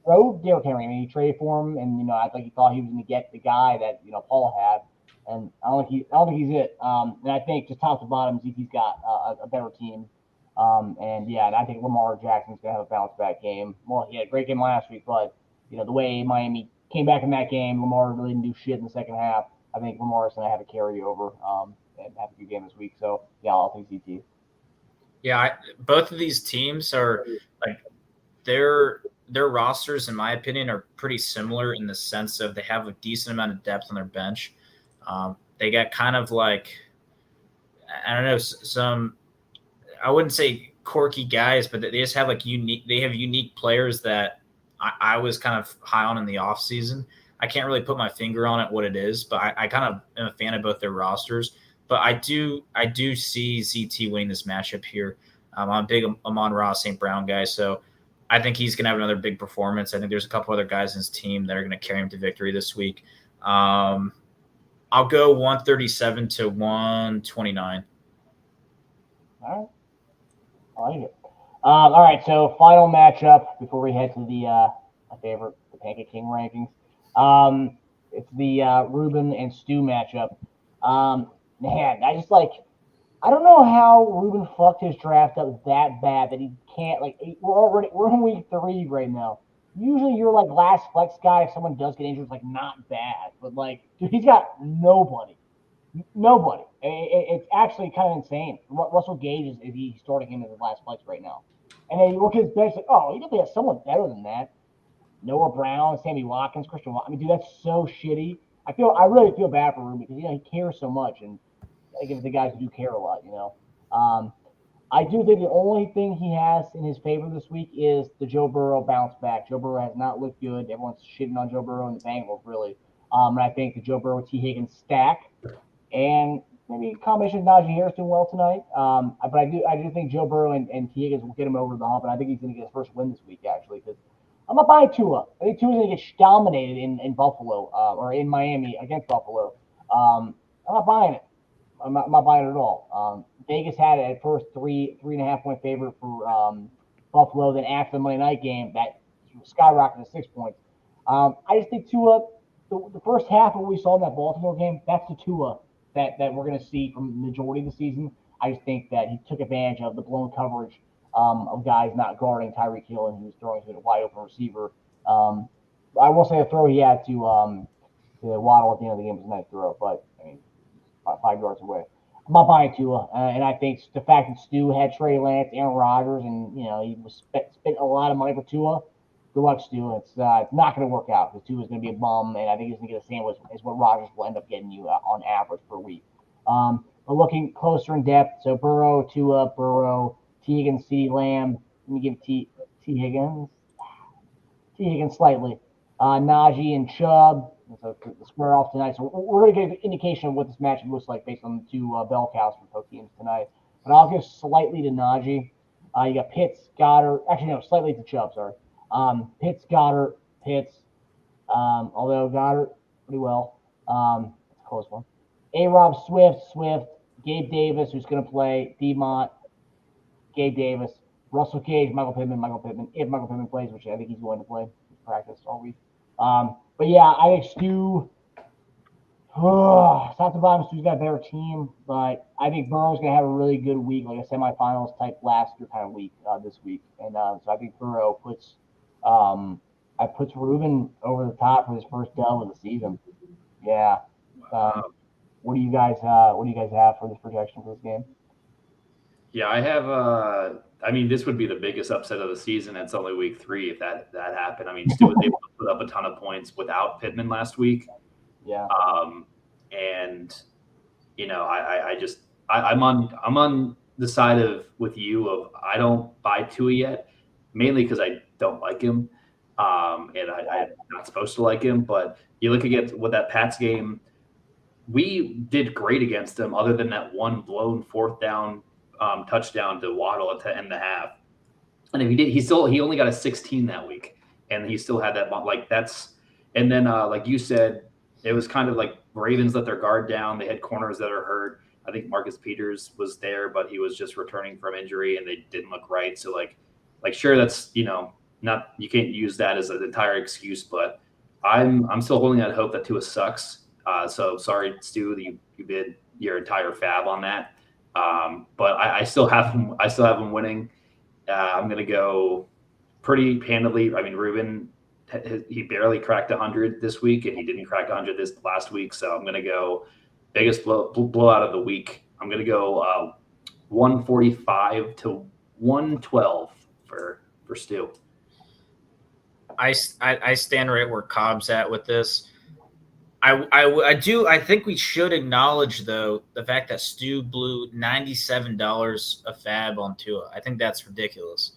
road Derrick Henry. I mean, he traded for him, and I think he thought he was going to get the guy that Paul had, and I don't think he's it. And I think just top to bottom, ZT's got a better team. And I think Lamar Jackson's going to have a bounce back game. Well, he had a great game last week, but the way Miami came back in that game, Lamar really didn't do shit in the second half. I think Lamar's going to have a carryover and have a good game this week. So I'll take ZT. Yeah, both of these teams are their rosters, in my opinion, are pretty similar in the sense of they have a decent amount of depth on their bench. They got kind of I don't know, some, I wouldn't say quirky guys, but they just have unique players that I was kind of high on in the offseason. I can't really put my finger on it what it is, but I kind of am a fan of both their rosters. But I do see ZT winning this matchup here. I'm a big Amon-Ra St. Brown guy, so I think he's going to have another big performance. I think there's a couple other guys in his team that are going to carry him to victory this week. I'll go 137 to 129. All right. I like it. All right, so final matchup before we head to the my favorite, the Pancake King rankings. It's the Ruben and Stu matchup. Man, I don't know how Ruben fucked his draft up that bad that he can't, we're in week 3 right now. Usually you're last flex guy if someone does get injured, not bad. But dude, he's got nobody. It's actually kind of insane. Russell Gage is he's starting him as his last flex right now. And then you look at his bench, like, oh, he definitely has someone better than that. Noah Brown, Sammy Watkins, Christian Watkins. I mean, dude, that's so shitty. I really feel bad for Ruben because, he cares so much. And I give it to guys who do care a lot, I do think the only thing he has in his favor this week is the Joe Burrow bounce back. Joe Burrow has not looked good. Everyone's shitting on Joe Burrow and the Bengals, really. And I think the Joe Burrow T. Higgins stack and maybe a combination of Najee Harris doing well tonight. But I do think Joe Burrow and T. Higgins will get him over the hump, and I think he's going to get his first win this week, actually, because I'm not buying Tua. I think Tua's going to get dominated in Buffalo or in Miami against Buffalo. I'm not buying it. I'm not buying it at all. Vegas had it at first 3.5 point favorite for Buffalo. Then after the Monday night game, that skyrocketed to 6 points. I just think Tua, the first half of what we saw in that Baltimore game, that's the Tua that we're going to see from the majority of the season. I just think that he took advantage of the blown coverage of guys not guarding Tyreek Hill, and he was throwing to a wide open receiver. I will say the throw he had to Waddle at the end of the game was a nice throw, but I mean, 5 yards away. I'm not buying Tua, and I think the fact that Stu had Trey Lance, Aaron Rodgers, and he was spent a lot of money for Tua. Good luck, Stu. It's not going to work out because Tua is going to be a bum, and I think he's going to get the same as what Rodgers will end up getting you on average per week. But looking closer in depth, so Burrow, Tua, Burrow, T. Higgins, CeeDee Lamb. Let me give T. Higgins slightly. Najee and Chubb. So the square off tonight. So we're going to get an indication of what this matchup looks like based on the two bell cows from both teams tonight. But I'll give slightly to Najee. You got Pitts, Goddard. Actually, no, slightly to Chubb, sorry. Pitts, Goddard, Pitts. Although Goddard, pretty well. It's a close one. A-Rob, Swift. Gabe Davis, who's going to play. D-Mont, Gabe Davis. Russell Cage, Michael Pittman. If Michael Pittman plays, which I think he's going to play. He's practiced all week. But yeah, I think Stu, top to bottom, Stu's got a better team, but I think Burrow's going to have a really good week, like a semifinals type last year kind of week this week. And so I think Burrow puts Ruben over the top for his first dub of the season. Yeah. What do you guys have for this projection for this game? Yeah, I have this would be the biggest upset of the season. It's only week 3 if that happened. I mean, Stu was able to put up a ton of points without Pittman last week. Yeah. I'm on the side of with you of I don't buy Tua yet, mainly because I don't like him. And I'm not supposed to like him, but you look against with that Pats game, we did great against him other than that one blown 4th down touchdown to Waddle at the end of the half. And if he did, he only got a 16 that week, and he still had that and then like you said, it was kind of like Ravens let their guard down. They had corners that are hurt. I think Marcus Peters was there, but he was just returning from injury, and they didn't look right. So like sure, that's not, you can't use that as an entire excuse, but I'm still holding out hope that Tua sucks. So sorry, Stu, you bid your entire fab on that. But I still have him winning. I'm going to go pretty handily. I mean, Ruben, he barely cracked 100 this week, and he didn't crack 100 this last week. So I'm going to go biggest blowout of the week. I'm going to go 145 to 112 for Stu. I stand right where Cobb's at with this. I think we should acknowledge, though, the fact that Stu blew $97 a fab on Tua. I think that's ridiculous.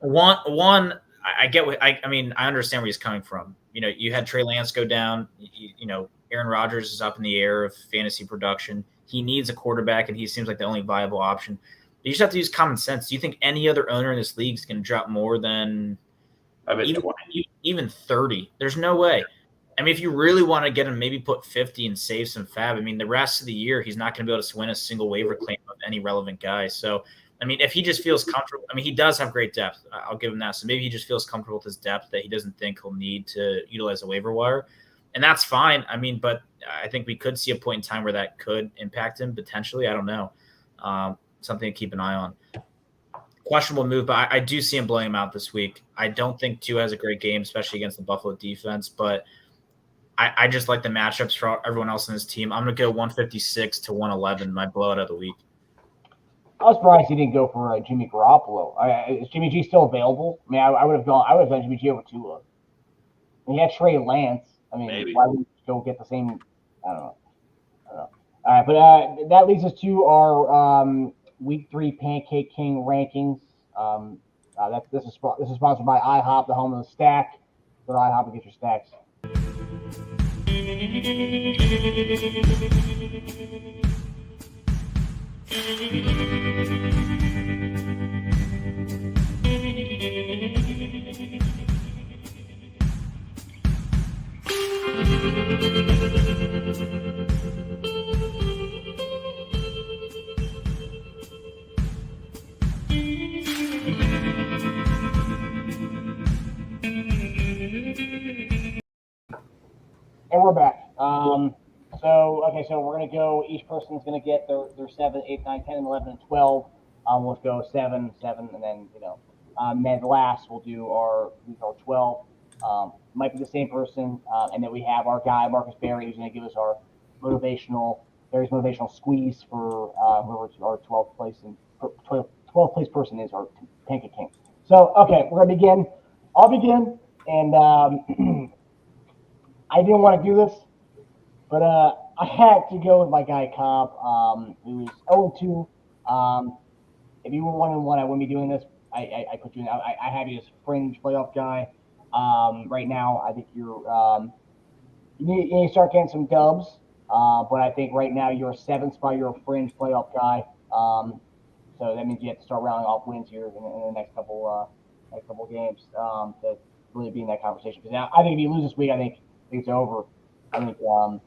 I get what I mean. I understand where he's coming from. You had Trey Lance go down. Aaron Rodgers is up in the air of fantasy production. He needs a quarterback, and he seems like the only viable option. But you just have to use common sense. Do you think any other owner in this league is going to drop more than even 30? There's no way. I mean, if you really want to get him, maybe put 50 and save some fab. I mean, the rest of the year, he's not going to be able to win a single waiver claim of any relevant guy. So, I mean, if he just feels comfortable, I mean, he does have great depth. I'll give him that. So maybe he just feels comfortable with his depth that he doesn't think he'll need to utilize a waiver wire. And that's fine. I mean, but I think we could see a point in time where that could impact him potentially. I don't know. Something to keep an eye on. Questionable move, but I do see him blowing him out this week. I don't think Tua has a great game, especially against the Buffalo defense, but I just like the matchups for everyone else in his team. I'm going to go 156 to 111, my blowout of the week. I was surprised he didn't go for Jimmy Garoppolo. Is Jimmy G still available? I mean, I would have gone. I would have done Jimmy G over Tua. And he had Trey Lance. I mean, Maybe. why would you go get the same? I don't know. All right, but that leads us to our Week 3 Pancake King rankings. This is sponsored by IHOP, the home of the stack. Go to IHOP and get your stacks. And we're back. So we're going to go, each person's going to get their 7, 8, 9, 10, and 11, and 12. We'll go 7, 7, and then, then last we'll do our 12. Might be the same person. And then we have our guy, Marcus Berry, who's going to give us our Barry's motivational squeeze for whoever our 12th place person is, our Pancake King. So, okay, we're going to begin. I'll begin, and I didn't want to do this, but I had to go with my guy Cobb, who is 0-2. If you were 1-1, I wouldn't be doing this. I put you in. I have you as fringe playoff guy. Right now, I think you need to start getting some dubs. But I think right now you're a 7th spot. You're a fringe playoff guy. So that means you have to start rounding off wins here in the next couple games to really be in that conversation. Because now I think if you lose this week, I think it's over. I think the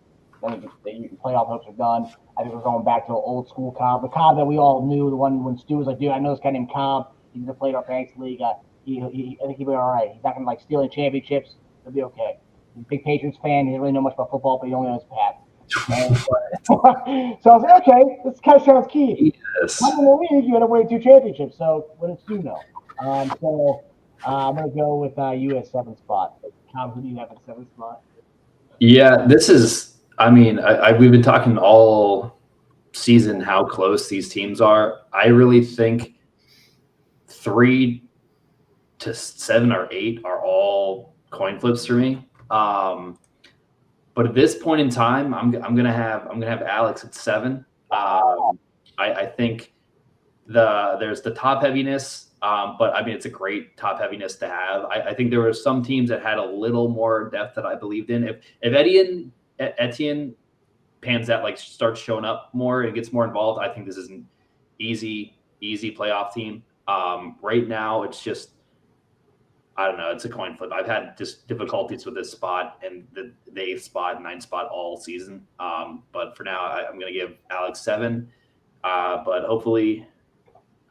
playoff hopes are done. I think we're going back to the old school Cobb, the Cobb that we all knew, the one when Stu was like, dude, I know this guy named Cobb. He's gonna play in our Fantasy League. I think he'll be all right. He's not gonna steal any championships. He'll be okay. He's a big Patriots fan. He doesn't really know much about football, but he only knows Pats. So I was like, okay, this kind of sounds key. Yes. I'm in the league. You had to win 2 championships. So what does Stu know? So I'm gonna go with you at 7th spot. Cobb, who do you have at 7th spot? Yeah, this is. I mean, we've been talking all season how close these teams are. I really think 3 to 7 or 8 are all coin flips for me. But at this point in time, I'm gonna have Alex at 7. I think there's the top heaviness, but I mean it's a great top heaviness to have. I think there were some teams that had a little more depth that I believed in. If Etienne pans out, like starts showing up more and gets more involved, I think this is an easy playoff team. Right now, it's just, I don't know, it's a coin flip. I've had just difficulties with this spot and the 8th spot, 9th spot all season. But for now, I'm going to give Alex 7. But hopefully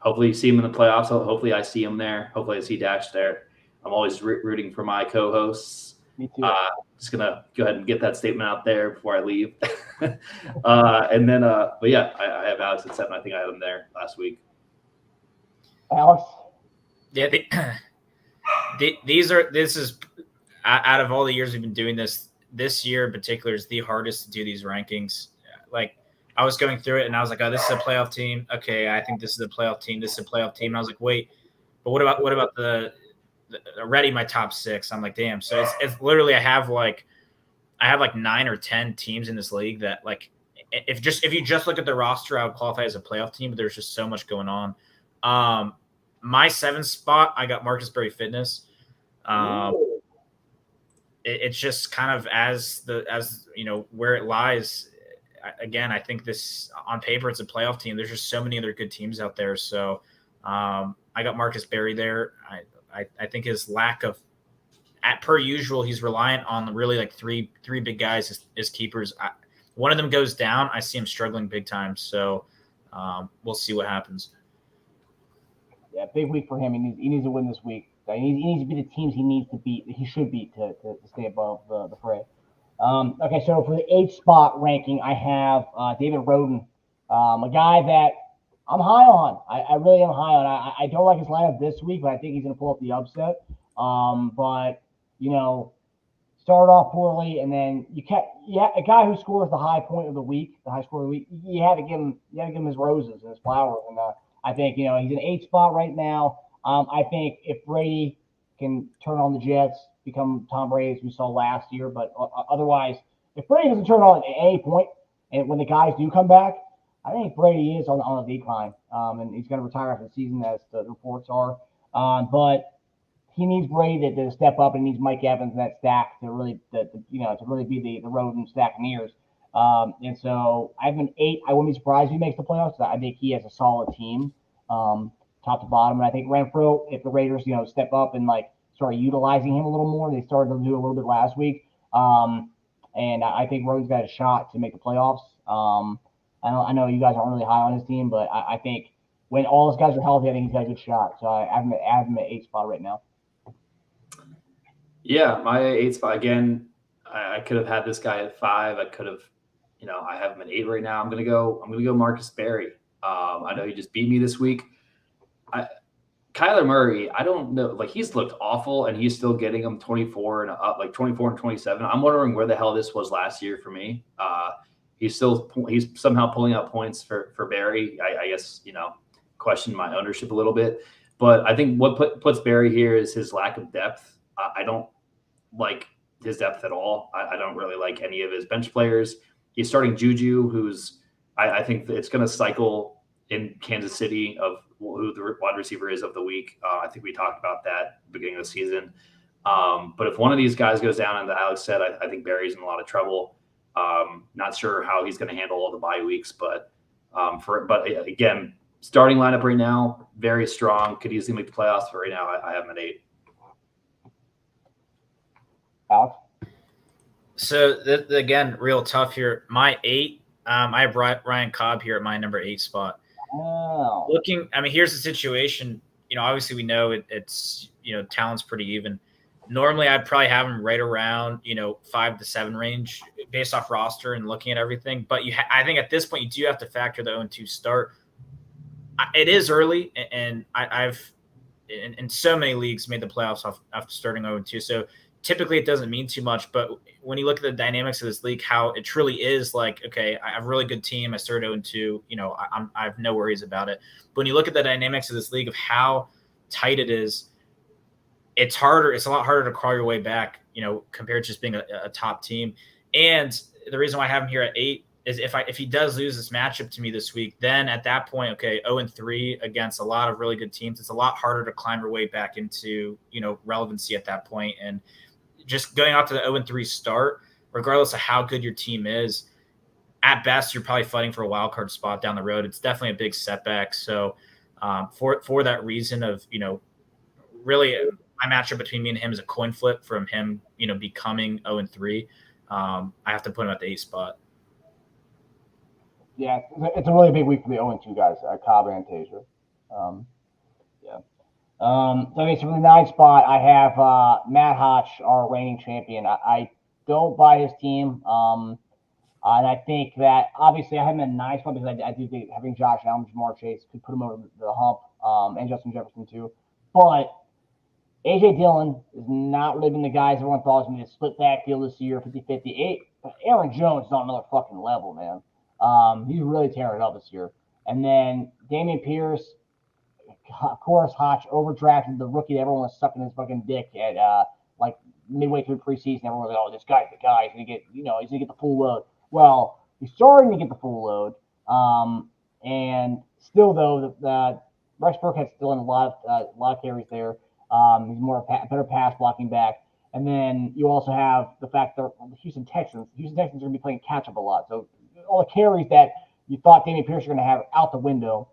you see him in the playoffs. Hopefully I see him there. Hopefully I see Dash there. I'm always rooting for my co-hosts. Me too. Just gonna go ahead and get that statement out there before I leave. And then, but yeah, I have Alex at 7. I think I had him there last week. Alex? Yeah, this is out of all the years we've been doing this year in particular is the hardest to do these rankings. Like I was going through it and I was like, oh, this is a playoff team. Okay, I think this is a playoff team. This is a playoff team. And I was like, wait, but what about the already my top 6? I'm like, damn. So it's literally I have like 9 or 10 teams in this league that like if you just look at the roster, I would qualify as a playoff team, but there's just so much going on. My 7th spot, I got Marcus Berry Fitness. It's just kind of as where it lies. Again, I think this on paper it's a playoff team. There's just so many other good teams out there. So I got Marcus Berry there. I think his lack of, per usual, he's reliant on really like three big guys as keepers. One of them goes down, I see him struggling big time. So we'll see what happens. Yeah, big week for him. He needs to win this week. He needs to beat the teams he needs to beat. He should beat to stay above the fray. Okay, so for the 8th spot ranking, I have David Roden, a guy that I'm high on. I really am high on. I don't like his lineup this week, but I think he's going to pull up the upset. But start off poorly, and then a guy who scores the high point of the week, the high score of the week. You had to give him his roses and his flowers, and I think, he's an 8 spot right now. I think if Brady can turn on the Jets, become Tom Brady as we saw last year, but otherwise, if Brady doesn't turn on at any point, and when the guys do come back, I think Brady is on a decline, and he's going to retire after the season, as the reports are. But he needs Brady to step up, and needs Mike Evans in that stack to really, to really be the rodent stacking and so I have an 8. I wouldn't be surprised if he makes the playoffs. I think he has a solid team, top to bottom. And I think Renfro, if the Raiders, step up and start utilizing him a little more, they started to do a little bit last week. And I think Roden's got a shot to make the playoffs. I know you guys aren't really high on his team, but I think when all those guys are healthy, I think he's got a good shot. So I have him at 8 spot right now. Yeah, my 8 spot again. I could have had this guy at 5. I could have, I have him at 8 right now. I'm gonna go Marcus Berry. I know he just beat me this week. Kyler Murray, I don't know, he's looked awful, and he's still getting them 24 and up, 24 and 27. I'm wondering where the hell this was last year for me. He's somehow pulling out points for Berry. I guess, question my ownership a little bit, but I think what puts Berry here is his lack of depth. I don't like his depth at all. I don't really like any of his bench players. He's starting Juju, who's I think it's going to cycle in Kansas City of who the wide receiver is of the week. I think we talked about that at the beginning of the season. But if one of these guys goes down, and Alex said, I think Barry's in a lot of trouble. Not sure how he's going to handle all the bye weeks, but again, starting lineup right now, very strong. Could easily make the playoffs, but right now I have him at 8. Alex? So again, real tough here. My 8, I have Ryan Cobb here at my number 8 spot. Oh. Here's the situation. Obviously we know it's talent's pretty even. Normally I'd probably have him right around 5 to 7 range based off roster and looking at everything. But I think at this point you do have to factor the 0-2 start. It is early, and I've in so many leagues made the playoffs after starting 0-2. So typically it doesn't mean too much, but when you look at the dynamics of this league, how it truly is okay, I have a really good team. I started 0-2, I have no worries about it. But when you look at the dynamics of this league of how tight it is, it's a lot harder to crawl your way back, compared to just being a top team. And the reason why I have him here at 8 is if he does lose this matchup to me this week, then at that point, okay, 0-3 against a lot of really good teams, it's a lot harder to climb your way back into, relevancy at that point. And just going out to the 0-3 start, regardless of how good your team is, at best, you're probably fighting for a wild card spot down the road. It's definitely a big setback. So for that reason of, really my matchup between me and him is a coin flip from him, becoming 0-3. I have to put him at the 8 spot. Yeah, it's a really big week for the 0-2 guys, Cobb and Taser. So for the 9 spot, I have Matt Hotch, our reigning champion. I don't buy his team. And I think that obviously I have him in 9 spot because I do think having Josh Allen, Jamar Chase could put him over the hump, and Justin Jefferson too. But A.J. Dillon has not really been the guys everyone thought was going to split backfield this year, 50-50. Aaron Jones is on another fucking level, man. He's really tearing it up this year. And then Dameon Pierce, of course, Hotch overdrafted the rookie that everyone was sucking his fucking dick at midway through preseason. Everyone was like, "Oh, this guy's the guy. He's gonna get the full load." Well, he's starting to get the full load. And still though, the Rex Burkhead's still in a lot of carries there. He's better pass blocking back. And then you also have the fact that the Houston Texans are going to be playing catch up a lot. So all the carries that you thought Dameon Pierce were going to have out the window.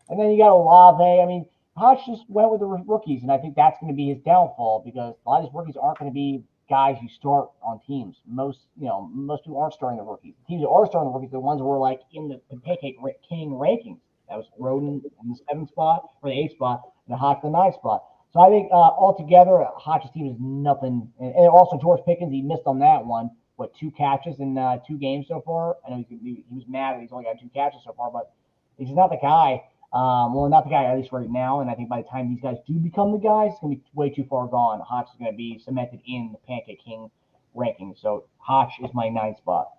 And then you got Olave. Hotch just went with the rookies, and I think that's going to be his downfall because a lot of these rookies aren't going to be guys you start on teams. Most people aren't starting the rookies. The teams that are starting the rookies are the ones who were in the Pancake King rankings. That was Roden in the 7th spot or the 8th spot, and Hotch in the 9th spot. So I think altogether, Hotch's team is nothing. And also George Pickens, he missed on that one. 2 catches in 2 games so far? I know he was mad that he's only got 2 catches so far, but he's not the guy. Not the guy, at least right now. And I think by the time these guys do become the guys, it's going to be way too far gone. Hotch is going to be cemented in the Pancake King rankings. So Hotch is my 9th spot.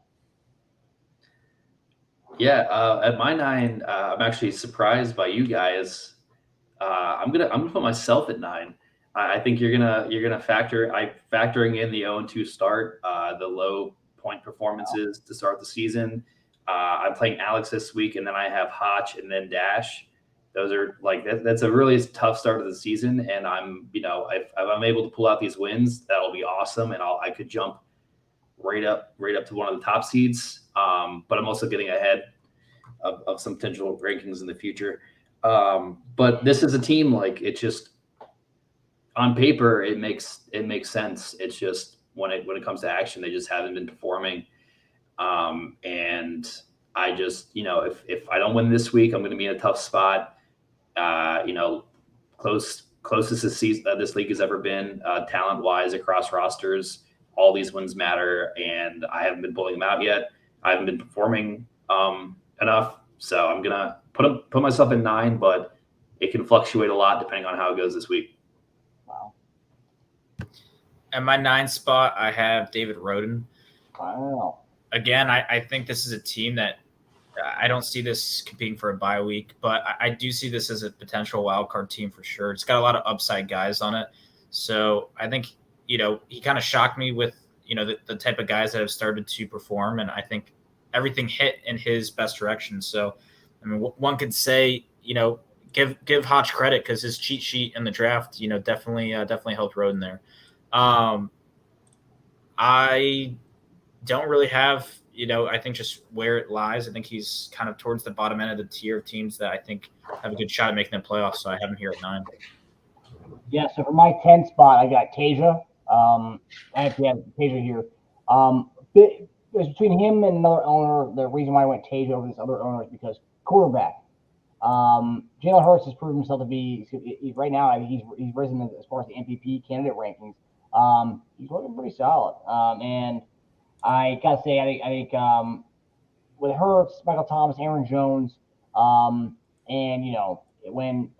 Yeah, at my 9, I'm actually surprised by you guys. I'm gonna put myself at 9. I think you're gonna factoring in the 0-2 start, the low point performances to start the season. I'm playing Alex this week, and then I have Hotch and then Dash. Those are that's a really tough start of the season, and if I'm able to pull out these wins, that'll be awesome, and I could jump right up to one of the top seeds. But I'm also getting ahead of some potential rankings in the future. But this is a team, like, it just on paper it makes sense. It's just when it comes to action, they just haven't been performing. And I just, if I don't win this week, I'm going to be in a tough spot. Closest this league has ever been, talent wise across rosters. All these wins matter, and I haven't been pulling them out yet. I haven't been performing enough, so I'm gonna put myself in 9, but it can fluctuate a lot depending on how it goes this week. Wow. At my 9 spot, I have David Roden. Wow. Again, I think this is a team that I don't see this competing for a bye week, but I do see this as a potential wild card team for sure. It's got a lot of upside guys on it. So I think, he kind of shocked me with, the type of guys that have started to perform. And I think everything hit in his best direction. So, I mean, one could say, give Hodge credit because his cheat sheet in the draft, definitely helped Roden there. I don't really have, I think just where it lies. I think he's kind of towards the bottom end of the tier of teams that I think have a good shot at making the playoffs. So I have him here at 9. Yeah, so for my 10 spot, I got Tasia. I actually have Tasia here. It was between him and another owner. The reason why I went Tasia over this other owner is because quarterback. Jalen Hurts has proven himself to be right now. I think he's risen as far as the MVP candidate rankings. He's looking pretty solid. And I gotta say, I think with Hurts, Michael Thomas, Aaron Jones, and when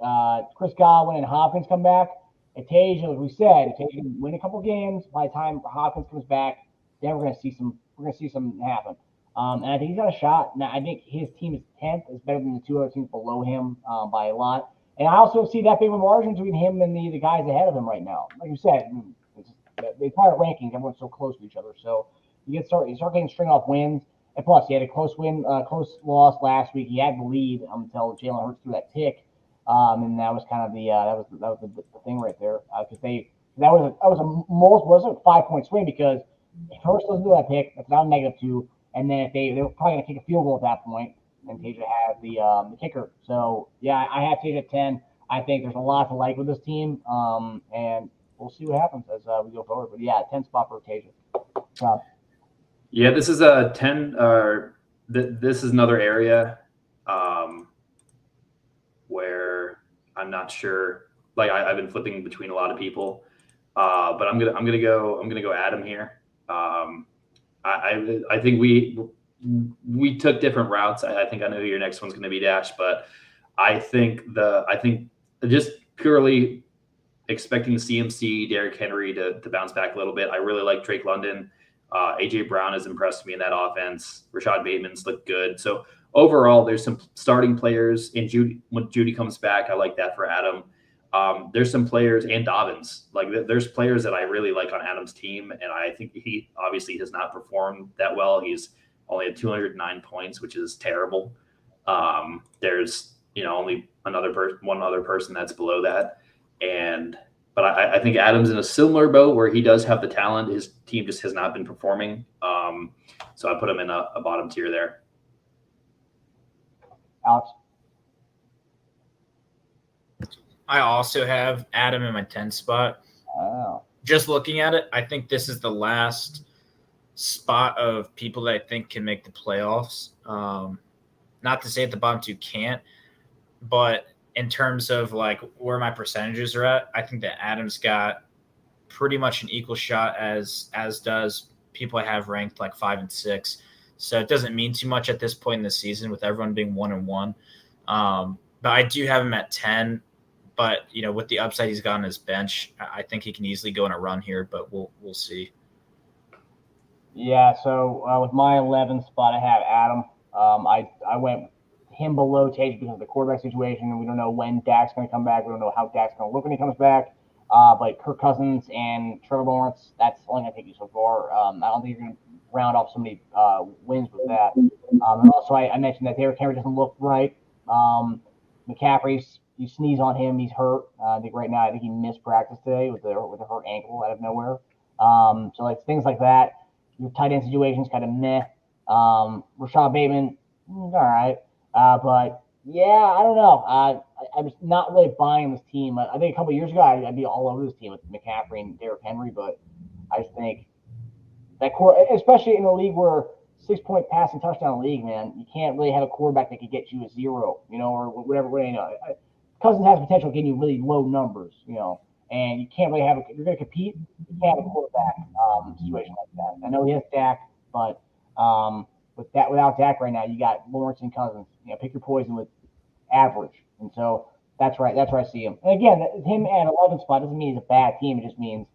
Chris Godwin and Hopkins come back, Tasia, as we said, if Tasia can win a couple games, by the time Hopkins comes back, then we're gonna see something happen. And I think he's got a shot. Now I think his team is 10th, is better than the 2 other teams below him by a lot. And I also see that big of a margin between him and the guys ahead of him right now. Like you said, the entire rankings, everyone's so close to each other. So you start getting string off wins. And plus, he had a close loss last week. He had the lead until Jalen Hurts threw that pick. And that was kind of that was the thing right there, because that was a 5-point swing, because if Hurts doesn't do that pick, that's now -2, and then if they were probably going to kick a field goal at that point, and Tasia had the kicker. So yeah, I have Tasia at 10. I think there's a lot to like with this team, and we'll see what happens as we go forward. But yeah, 10 spot for Tasia. Yeah, this is a 10. This is another area where I'm not sure. Like I've been flipping between a lot of people, but I'm gonna go Adam here. I think we took different routes. I think I know who your next one's going to be, Dash, but I think just purely expecting CMC, Derrick Henry to bounce back a little bit. I really like Drake London. AJ Brown has impressed me in that offense. Rashad Bateman's looked good. So overall, there's some starting players. And when Judy comes back, I like that for Adam. There's some players, and Dobbins. Like there's players that I really like on Adam's team, and I think he obviously has not performed that well. He's only at 209 points, which is terrible. There's only one other person that's below that, but I think Adam's in a similar boat where he does have the talent. His team just has not been performing. So I put him in a bottom tier there. Alex? I also have Adam in my 10 spot. Oh. Just looking at it, I think this is the last spot of people that I think can make the playoffs. Not to say that the bottom 2 can't, but in terms of like where my percentages are at, I think that Adam's got pretty much an equal shot as does people I have ranked like 5 and 6. So it doesn't mean too much at this point in the season with everyone being 1-1. But I do have him at 10. But with the upside he's got on his bench, I think he can easily go on a run here. But we'll see. Yeah. So with my 11th spot, I have Adam. I went him below Tage because of the quarterback situation, and we don't know when Dak's going to come back. We don't know how Dak's going to look when he comes back. But Kirk Cousins and Trevor Lawrence, that's only going to take you so far. I don't think you're going to round off so many wins with that. And also, I mentioned that Derrick Henry doesn't look right. McCaffrey's, you sneeze on him, he's hurt. I think right now, I think he missed practice today with a hurt ankle out of nowhere. So like things like that. Your tight end situation's kind of meh. Rashad Bateman, all right. But yeah, I don't know. I'm just not really buying this team. I think a couple of years ago, I'd be all over this team with McCaffrey and Derrick Henry, but I just think that core, especially in a league where 6-point passing touchdown league, man, you can't really have a quarterback that could get you a 0, or whatever. Cousins has potential getting you really low numbers, and you can't really have if you're going to compete, you can't have a quarterback situation like that. I know he has Dak, but without Dak right now, you got Lawrence and Cousins. Pick your poison with average, and so that's right. That's where I see him. And again, him at 11 spot doesn't mean he's a bad team. It just means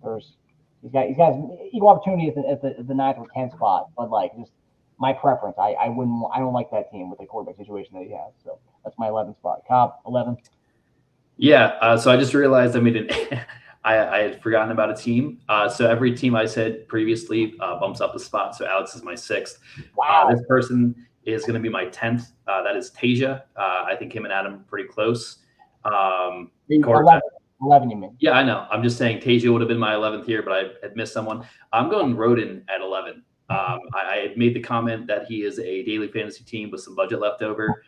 he's got equal opportunity at the 9th or 10th spot. But like, just my preference, I don't like that team with the quarterback situation that he has. So that's my 11th spot. Cobb 11. Yeah. So I just realized I had forgotten about a team. So every team I said previously bumps up a spot. So Alex is my 6th. Wow. This person is going to be my 10th. That is Tasia. I think him and Adam are pretty close. 11, you mean? Yeah, I know. I'm just saying Tasia would have been my 11th here, but I had missed someone. I'm going Roden at 11. I had made the comment that he is a daily fantasy team with some budget left over.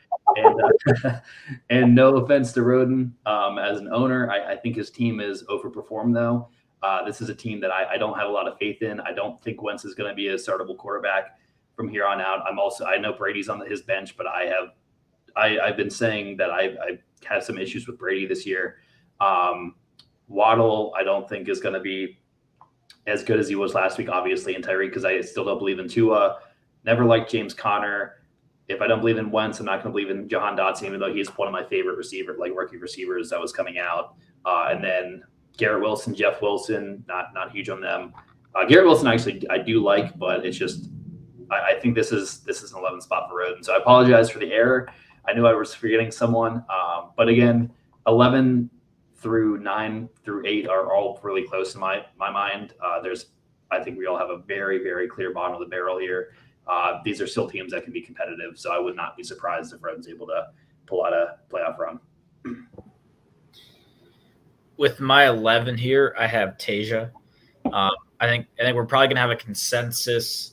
And no offense to Roden as an owner, I think his team is overperformed, though. This is a team that I don't have a lot of faith in. I don't think Wentz is going to be a startable quarterback from here on out. I know Brady's on his bench, but I've been saying that I have some issues with Brady this year. Waddle, I don't think is going to be as good as he was last week, obviously, and Tyreek, because I still don't believe in Tua. Never liked James Conner. If I don't believe in Wentz, I'm not going to believe in Jahan Dotson, even though he's one of my favorite rookie receivers that was coming out. And then Garrett Wilson, Jeff Wilson, not huge on them. Garrett Wilson, actually, I do like, but it's just I think this is an 11 spot for Roden. So I apologize for the error. I knew I was forgetting someone. But again, 11 through 9 through 8 are all really close in my mind. I think we all have a very, very clear bottom of the barrel here. These are still teams that can be competitive, so I would not be surprised if Roden's able to pull out a playoff run. With my 11 here, I have Tasia. I think we're probably going to have a consensus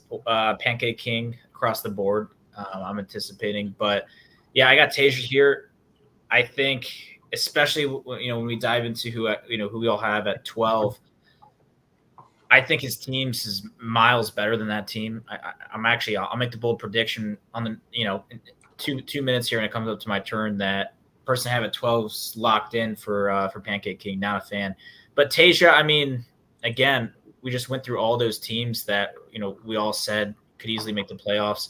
Pancake King across the board. I'm anticipating, but yeah, I got Tasia here. I think, especially when we dive into who we all have at 12. I think his team's is miles better than that team. I'll make the bold prediction on the in 2 minutes here when it comes up to my turn that person I have at 12's locked in for Pancake King. Not a fan, but Tasia. I mean, again, we just went through all those teams that we all said could easily make the playoffs.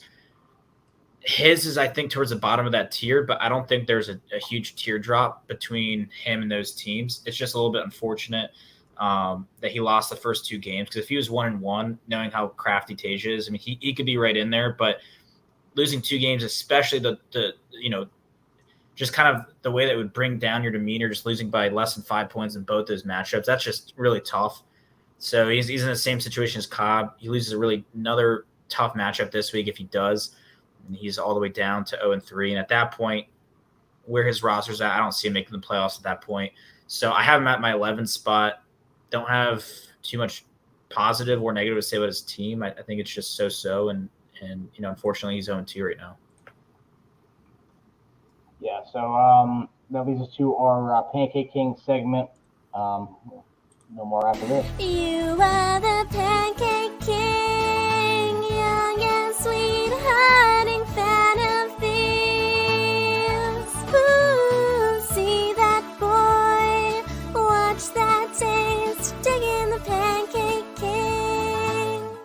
His is, I think, towards the bottom of that tier, but I don't think there's a huge teardrop between him and those teams. It's just a little bit unfortunate that he lost the first 2 games, because if he was 1-1, knowing how crafty Tasia is, I mean, he could be right in there, but losing 2 games, especially the just kind of the way that would bring down your demeanor, just losing by less than 5 points in both those matchups, that's just really tough. So he's in the same situation as Cobb. He loses another tough matchup this week if he does, and he's all the way down to 0-3. And at that point, where his roster's at, I don't see him making the playoffs at that point. So I have him at my 11th spot. Don't have too much positive or negative to say about his team. I think it's just so-so, and unfortunately he's 0-2 right now. Yeah, so that leads us to our Pancake King segment. No more after this. You are the Pancake King, young and sweet-hearting fan of thieves. Ooh, see that boy, watch that taste, dig in the Pancake King.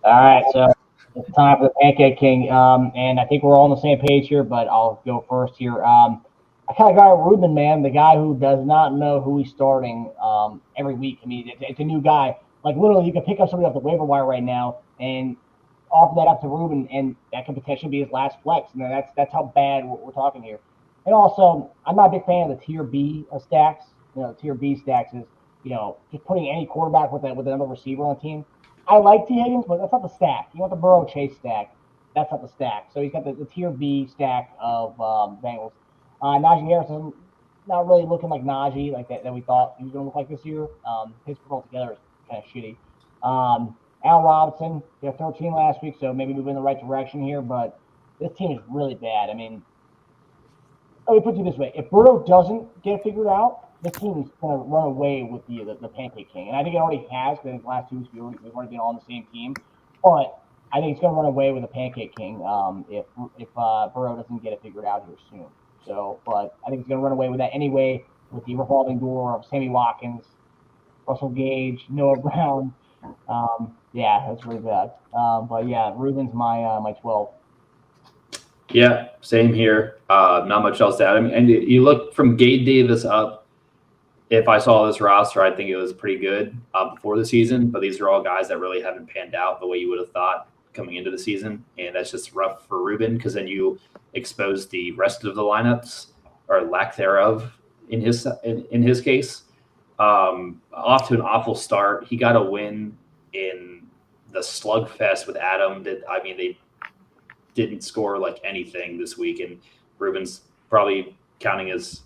All right, so it's time for the Pancake King, and I think we're all on the same page here, but I'll go first here. I kind of got Ruben, man, the guy who does not know who he's starting every week. I mean, it's a new guy. Like, literally, you can pick up somebody off the waiver wire right now, and offer that up to Ruben, and that could potentially be his last flex. And that's how bad we're talking here. And also, I'm not a big fan of the tier B stacks. The tier B stacks is just putting any quarterback with another receiver on the team. I like T. Higgins, but that's not the stack. You want the Burrow Chase stack. That's not the stack. So he's got the tier B stack of Bengals. Najee Harrison, not really looking like Najee like that we thought he was going to look like this year. His performance together is kind of shitty. Al Robinson, 13 last week, so maybe moving in the right direction here, but this team is really bad. I mean, let me put it this way. If Burrow doesn't get it figured out, the team is going to run away with the Pancake King. And I think it already has, because in the last 2 weeks we've already been on the same team. But I think it's going to run away with the Pancake King if Burrow doesn't get it figured out here soon. So, but I think it's going to run away with that anyway, with the revolving door of Sammy Watkins, Russell Gage, Noah Brown. Yeah, that's really bad. But yeah, Ruben's my 12. Yeah, same here. Not much else to add. I mean, and you look from Gabe Davis up. If I saw this roster, I think it was pretty good before the season. But these are all guys that really haven't panned out the way you would have thought coming into the season, and that's just rough for Ruben because then you expose the rest of the lineups or lack thereof in his case. Off to an awful start. He got a win in the slugfest with Adam. They didn't score like anything this week, and Ruben's probably counting his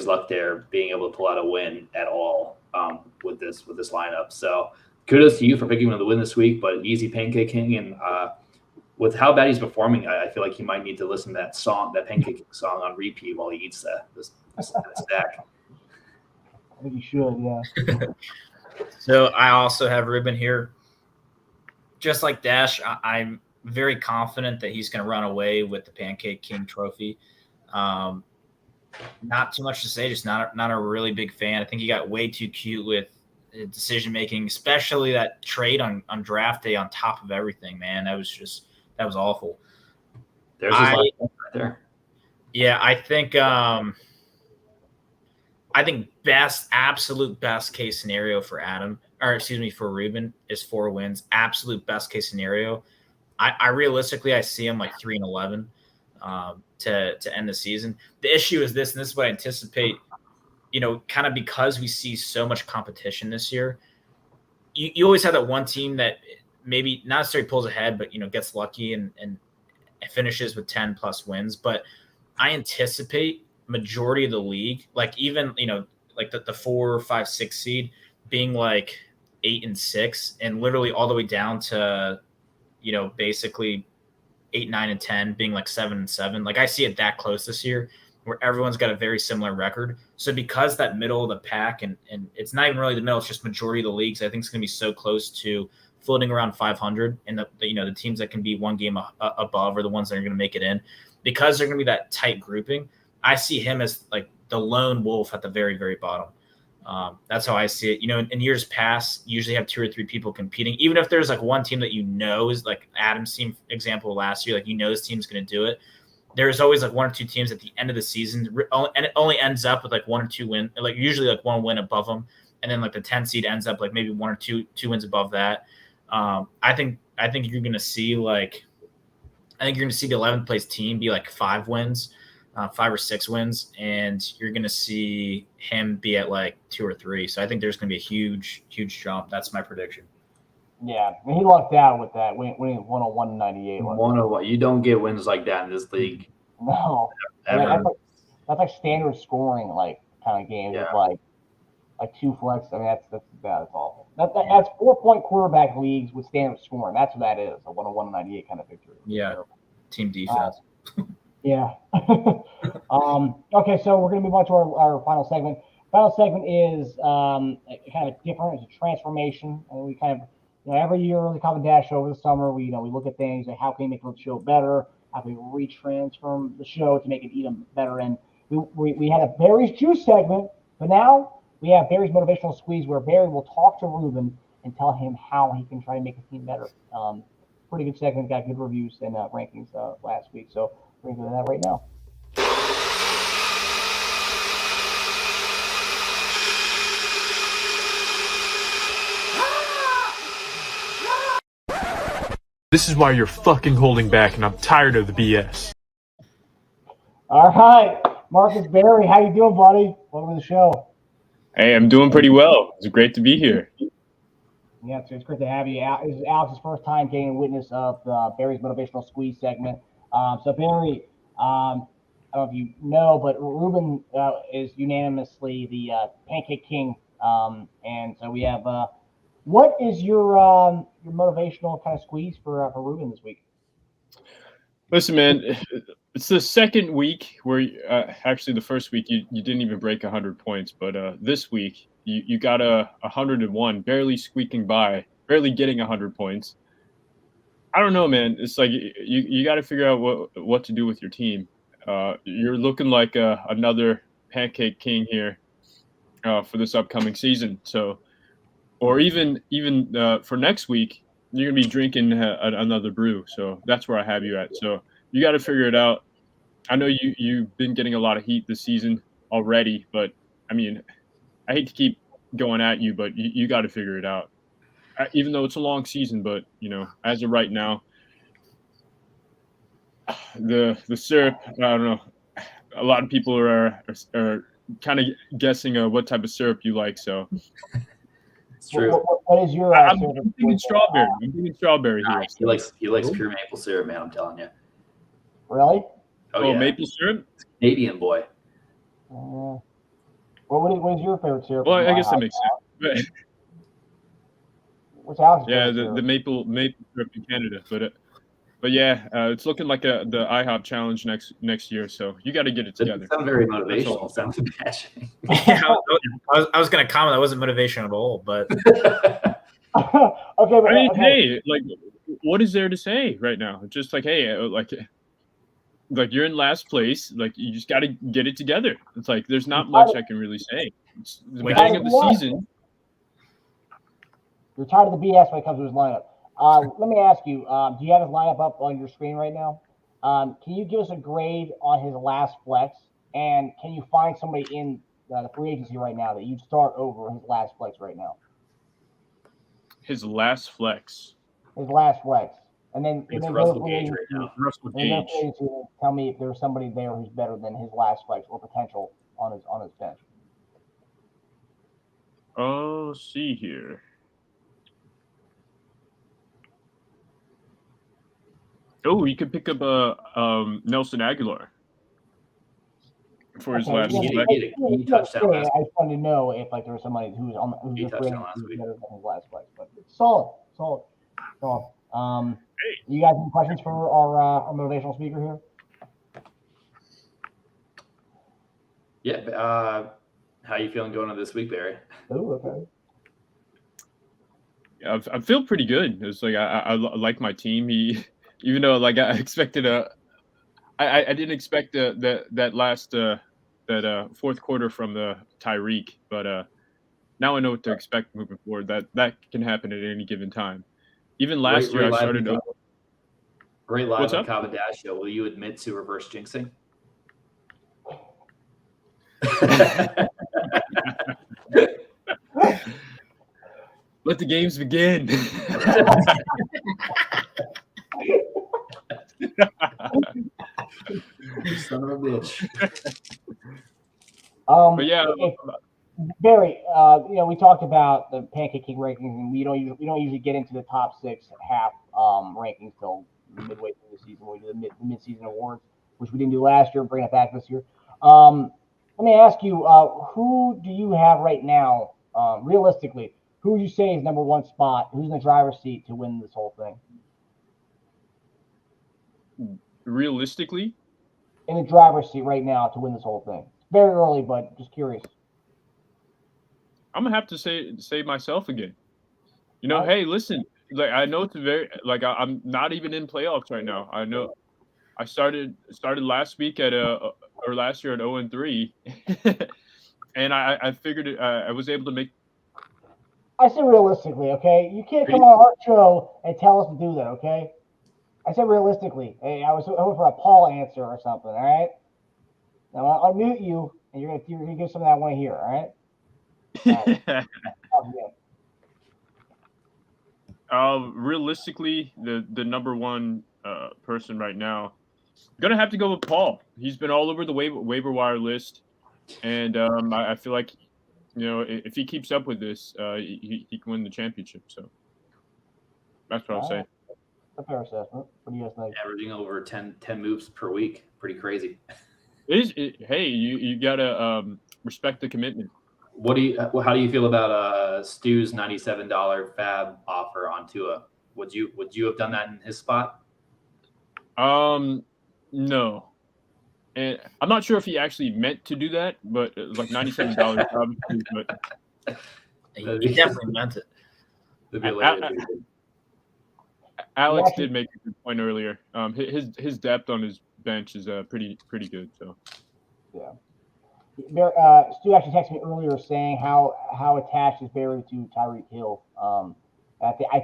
luck there, being able to pull out a win at all with this lineup. So kudos to you for picking him to win this week, but easy Pancake King. And with how bad he's performing, I feel like he might need to listen to that Pancake King song on repeat while he eats this stack. I think you should, yeah. So I also have Ruben here. Just like Dash, I'm very confident that he's going to run away with the Pancake King trophy. Not too much to say, just not a really big fan. I think he got way too cute with decision making, especially that trade on draft day on top of everything, man. That was awful. There's his right there. Yeah, I think absolute best case scenario for for Ruben is 4 wins. Absolute best case scenario. I realistically see him like 3-11 to end the season. The issue is this, and this is what I anticipate, kind of because we see so much competition this year, you always have that one team that maybe not necessarily pulls ahead, but gets lucky and finishes with 10 plus wins. But I anticipate majority of the league, like even like the 4, 5, 6 seed being like 8 and 6, and literally all the way down to basically 8, 9, and 10 being like 7 and 7. Like I see it that close this year, where everyone's got a very similar record. So because that middle of the pack, and it's not even really the middle, it's just majority of the leagues, I think it's going to be so close to floating around 500, and the teams that can be one game above are the ones that are going to make it in, because they're going to be that tight grouping. I see him as like the lone wolf at the very, very bottom. That's how I see it. In years past, you usually have 2 or 3 people competing. Even if there's like one team that is like Adam's team example last year, like this team's going to do it. There's always like 1 or 2 teams at the end of the season, and it only ends up with like 1 or 2 wins, like usually like 1 win above them, and then like the 10 seed ends up like maybe 1 or 2 wins above that. I think you're going to see the 11th place team be like 5 wins. 5 or 6 wins, and you're going to see him be at like 2 or 3. So I think there's going to be a huge, huge jump. That's my prediction. Yeah, he lucked out with that winning 101-98. 101. You don't get wins like that in this league. No, Ever. That's like standard scoring, like kind of games with like 2 flex. I mean, that's bad. That's awful. That's 4-point quarterback leagues with standard scoring. That's what that is. A 101-98 kind of victory. Yeah, team defense. Yeah. Okay, so we're going to move on to our final segment. Final segment is kind of different. It's a transformation. And we kind of, every year on the Common Dash over the summer, we look at things like how can we make the show better? How can we retransform the show to make it even better? And we had a Barry's Juice segment, but now we have Barry's Motivational Squeeze, where Barry will talk to Ruben and tell him how he can try to make his team better. Pretty good segment. Got good reviews and rankings last week. So we're going to do that right now. This is why you're fucking holding back, and I'm tired of the BS. All right, Marcus Berry, how you doing, buddy? Welcome to the show. Hey, I'm doing pretty well. It's great to be here. Yeah, it's great to have you. This is Alex's first time getting a witness of Barry's Motivational Squeeze segment. So, Barry, I don't know if you know, but Ruben is unanimously the Pancake King. And so we have, what is your motivational kind of squeeze for Ruben this week? Listen, man, it's the second week where actually the first week you didn't even break 100 points, but this week you got 101, barely squeaking by, barely getting 100 points. I don't know, man. It's like you got to figure out what to do with your team. You're looking like another Pancake King here for this upcoming season. So, or even for next week, you're gonna be drinking another brew. So that's where I have you at. So you got to figure it out. I know you've been getting a lot of heat this season already, but I mean, I hate to keep going at you, but you got to figure it out. Even though it's a long season, but as of right now, the syrup, I don't know. A lot of people are kind of guessing what type of syrup you like. So It's true. What is your? I'm thinking strawberry. I'm thinking strawberry here. Nah, he likes pure maple syrup, man. I'm telling you. Really? Oh, Yeah. maple syrup. Canadian boy. What is your favorite syrup? Well, I guess that makes sense. What's Alex's Yeah, favorite syrup? the maple syrup in Canada, but yeah, it's looking like the IHOP challenge next year. So you got to get it together. It sounds very motivational. It sounds passionate. Yeah, I was going to comment that wasn't motivation at all, but Okay, but, I mean, okay. hey, like, what is there to say right now? Just like, hey, like you're in last place. Like, you just got to get it together. It's like there's not much I can really say. It's the beginning of the season. You're tired of the BS when it comes to his lineup. Let me ask you, do you have his lineup up on your screen right now? Can you give us a grade on his last flex? And can you find somebody in the free agency right now that you'd start over his last flex right now? His last flex. His last flex. And then, It's go Russell to free Gage agency, right now. Russell and then go to Gage. free agency and tell me if there's somebody there who's better than his last flex or potential on his bench. Oh, see here. Oh, you could pick up Nelson Aguilar for his Okay, last yeah, flex. He touchdown last I just wanted to know if there was somebody who's He a touched free on last agent who's week. better than his last flex. But it's solid. You guys have any questions for our motivational speaker here? Yeah. How you feeling going on this week, Barry? Oh, okay. I feel pretty good. It's like I like my team. Even though like I expected I didn't expect that last fourth quarter from the Tyreek, but now I know what to expect moving forward. That can happen at any given time. Even last year, I started. Right live What's on up? Kardashian. Will you admit to reverse jinxing? Let the games begin. Son of a bitch. But yeah, Barry, we talked about the Pancake King rankings, and we don't usually get into the top six half rankings till midway through the season. We do the mid-season awards, which we didn't do last year. Bring it back this year. Let me ask you, who do you have right now, realistically? Who would you say is number one spot? Who's in the driver's seat to win this whole thing? realistically, In the driver's seat right now to win this whole thing. Very early, but just curious. I'm gonna have to say myself again. Hey, listen, like I know it's very like I'm not even in playoffs right now. I know I started last week or last year at 0-3, and I figured I was able to make. I said realistically, okay? You can't come on our show and tell us to do that, okay? I said realistically. Hey, I was hoping for a Paul answer or something, all right? Now I'll mute you, and you're gonna give something I want to hear, all right? Realistically, the number one person right now, gonna have to go with Paul. He's been all over the waiver wire list, and I feel like, if he keeps up with this, he can win the championship. So that's what I'll say. A fair assessment. What do you guys think? Averaging over 10 moves per week. Pretty crazy. Hey, you gotta respect the commitment. How do you feel about Stu's $97 fab offer on Tua? Would you have done that in his spot? No. And I'm not sure if he actually meant to do that, but it was like $97 obviously, but He definitely meant it. Alex did make a good point earlier. His depth on his bench is pretty good. So yeah. Stu actually texted me earlier saying how attached is Barry to Tyreek Hill. I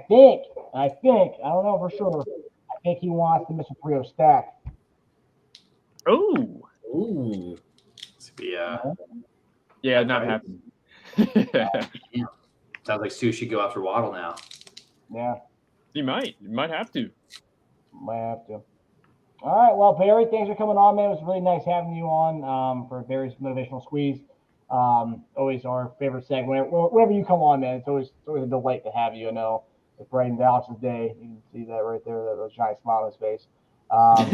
think I don't know for sure. I think he wants the Mr. Frio stack. Ooh. Yeah, not happening. Yeah. Sounds like Stu should go after Waddle now. Yeah. He might have to. Might have to. All right. Well, Barry, thanks for coming on, man. It was really nice having you on for Barry's Motivational Squeeze. Always our favorite segment. Whenever you come on, man, it's always a delight to have you. I know it's bright in Dallas's day. You can see that right there, that giant smile on his face. That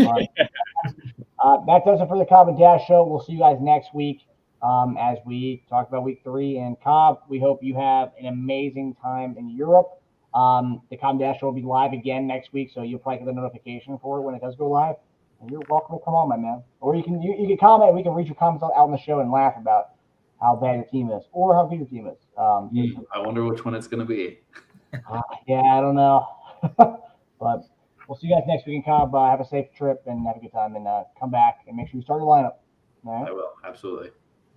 does it for the Cobb and Dash Show. We'll see you guys next week as we talk about week 3 in Cobb. We hope you have an amazing time in Europe. The Cobb and Dash Show will be live again next week, so you'll probably get a notification for it when it does go live. And you're welcome to come on, my man. Or you can comment. We can read your comments out on the show and laugh about how bad your team is or how good your team is. I wonder which one it's going to be. Yeah, I don't know. But we'll see you guys next week in Cobb. Have a safe trip and have a good time. And come back and make sure you start your lineup. All right? I will. Absolutely.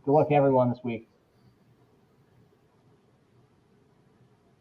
Good luck to everyone this week.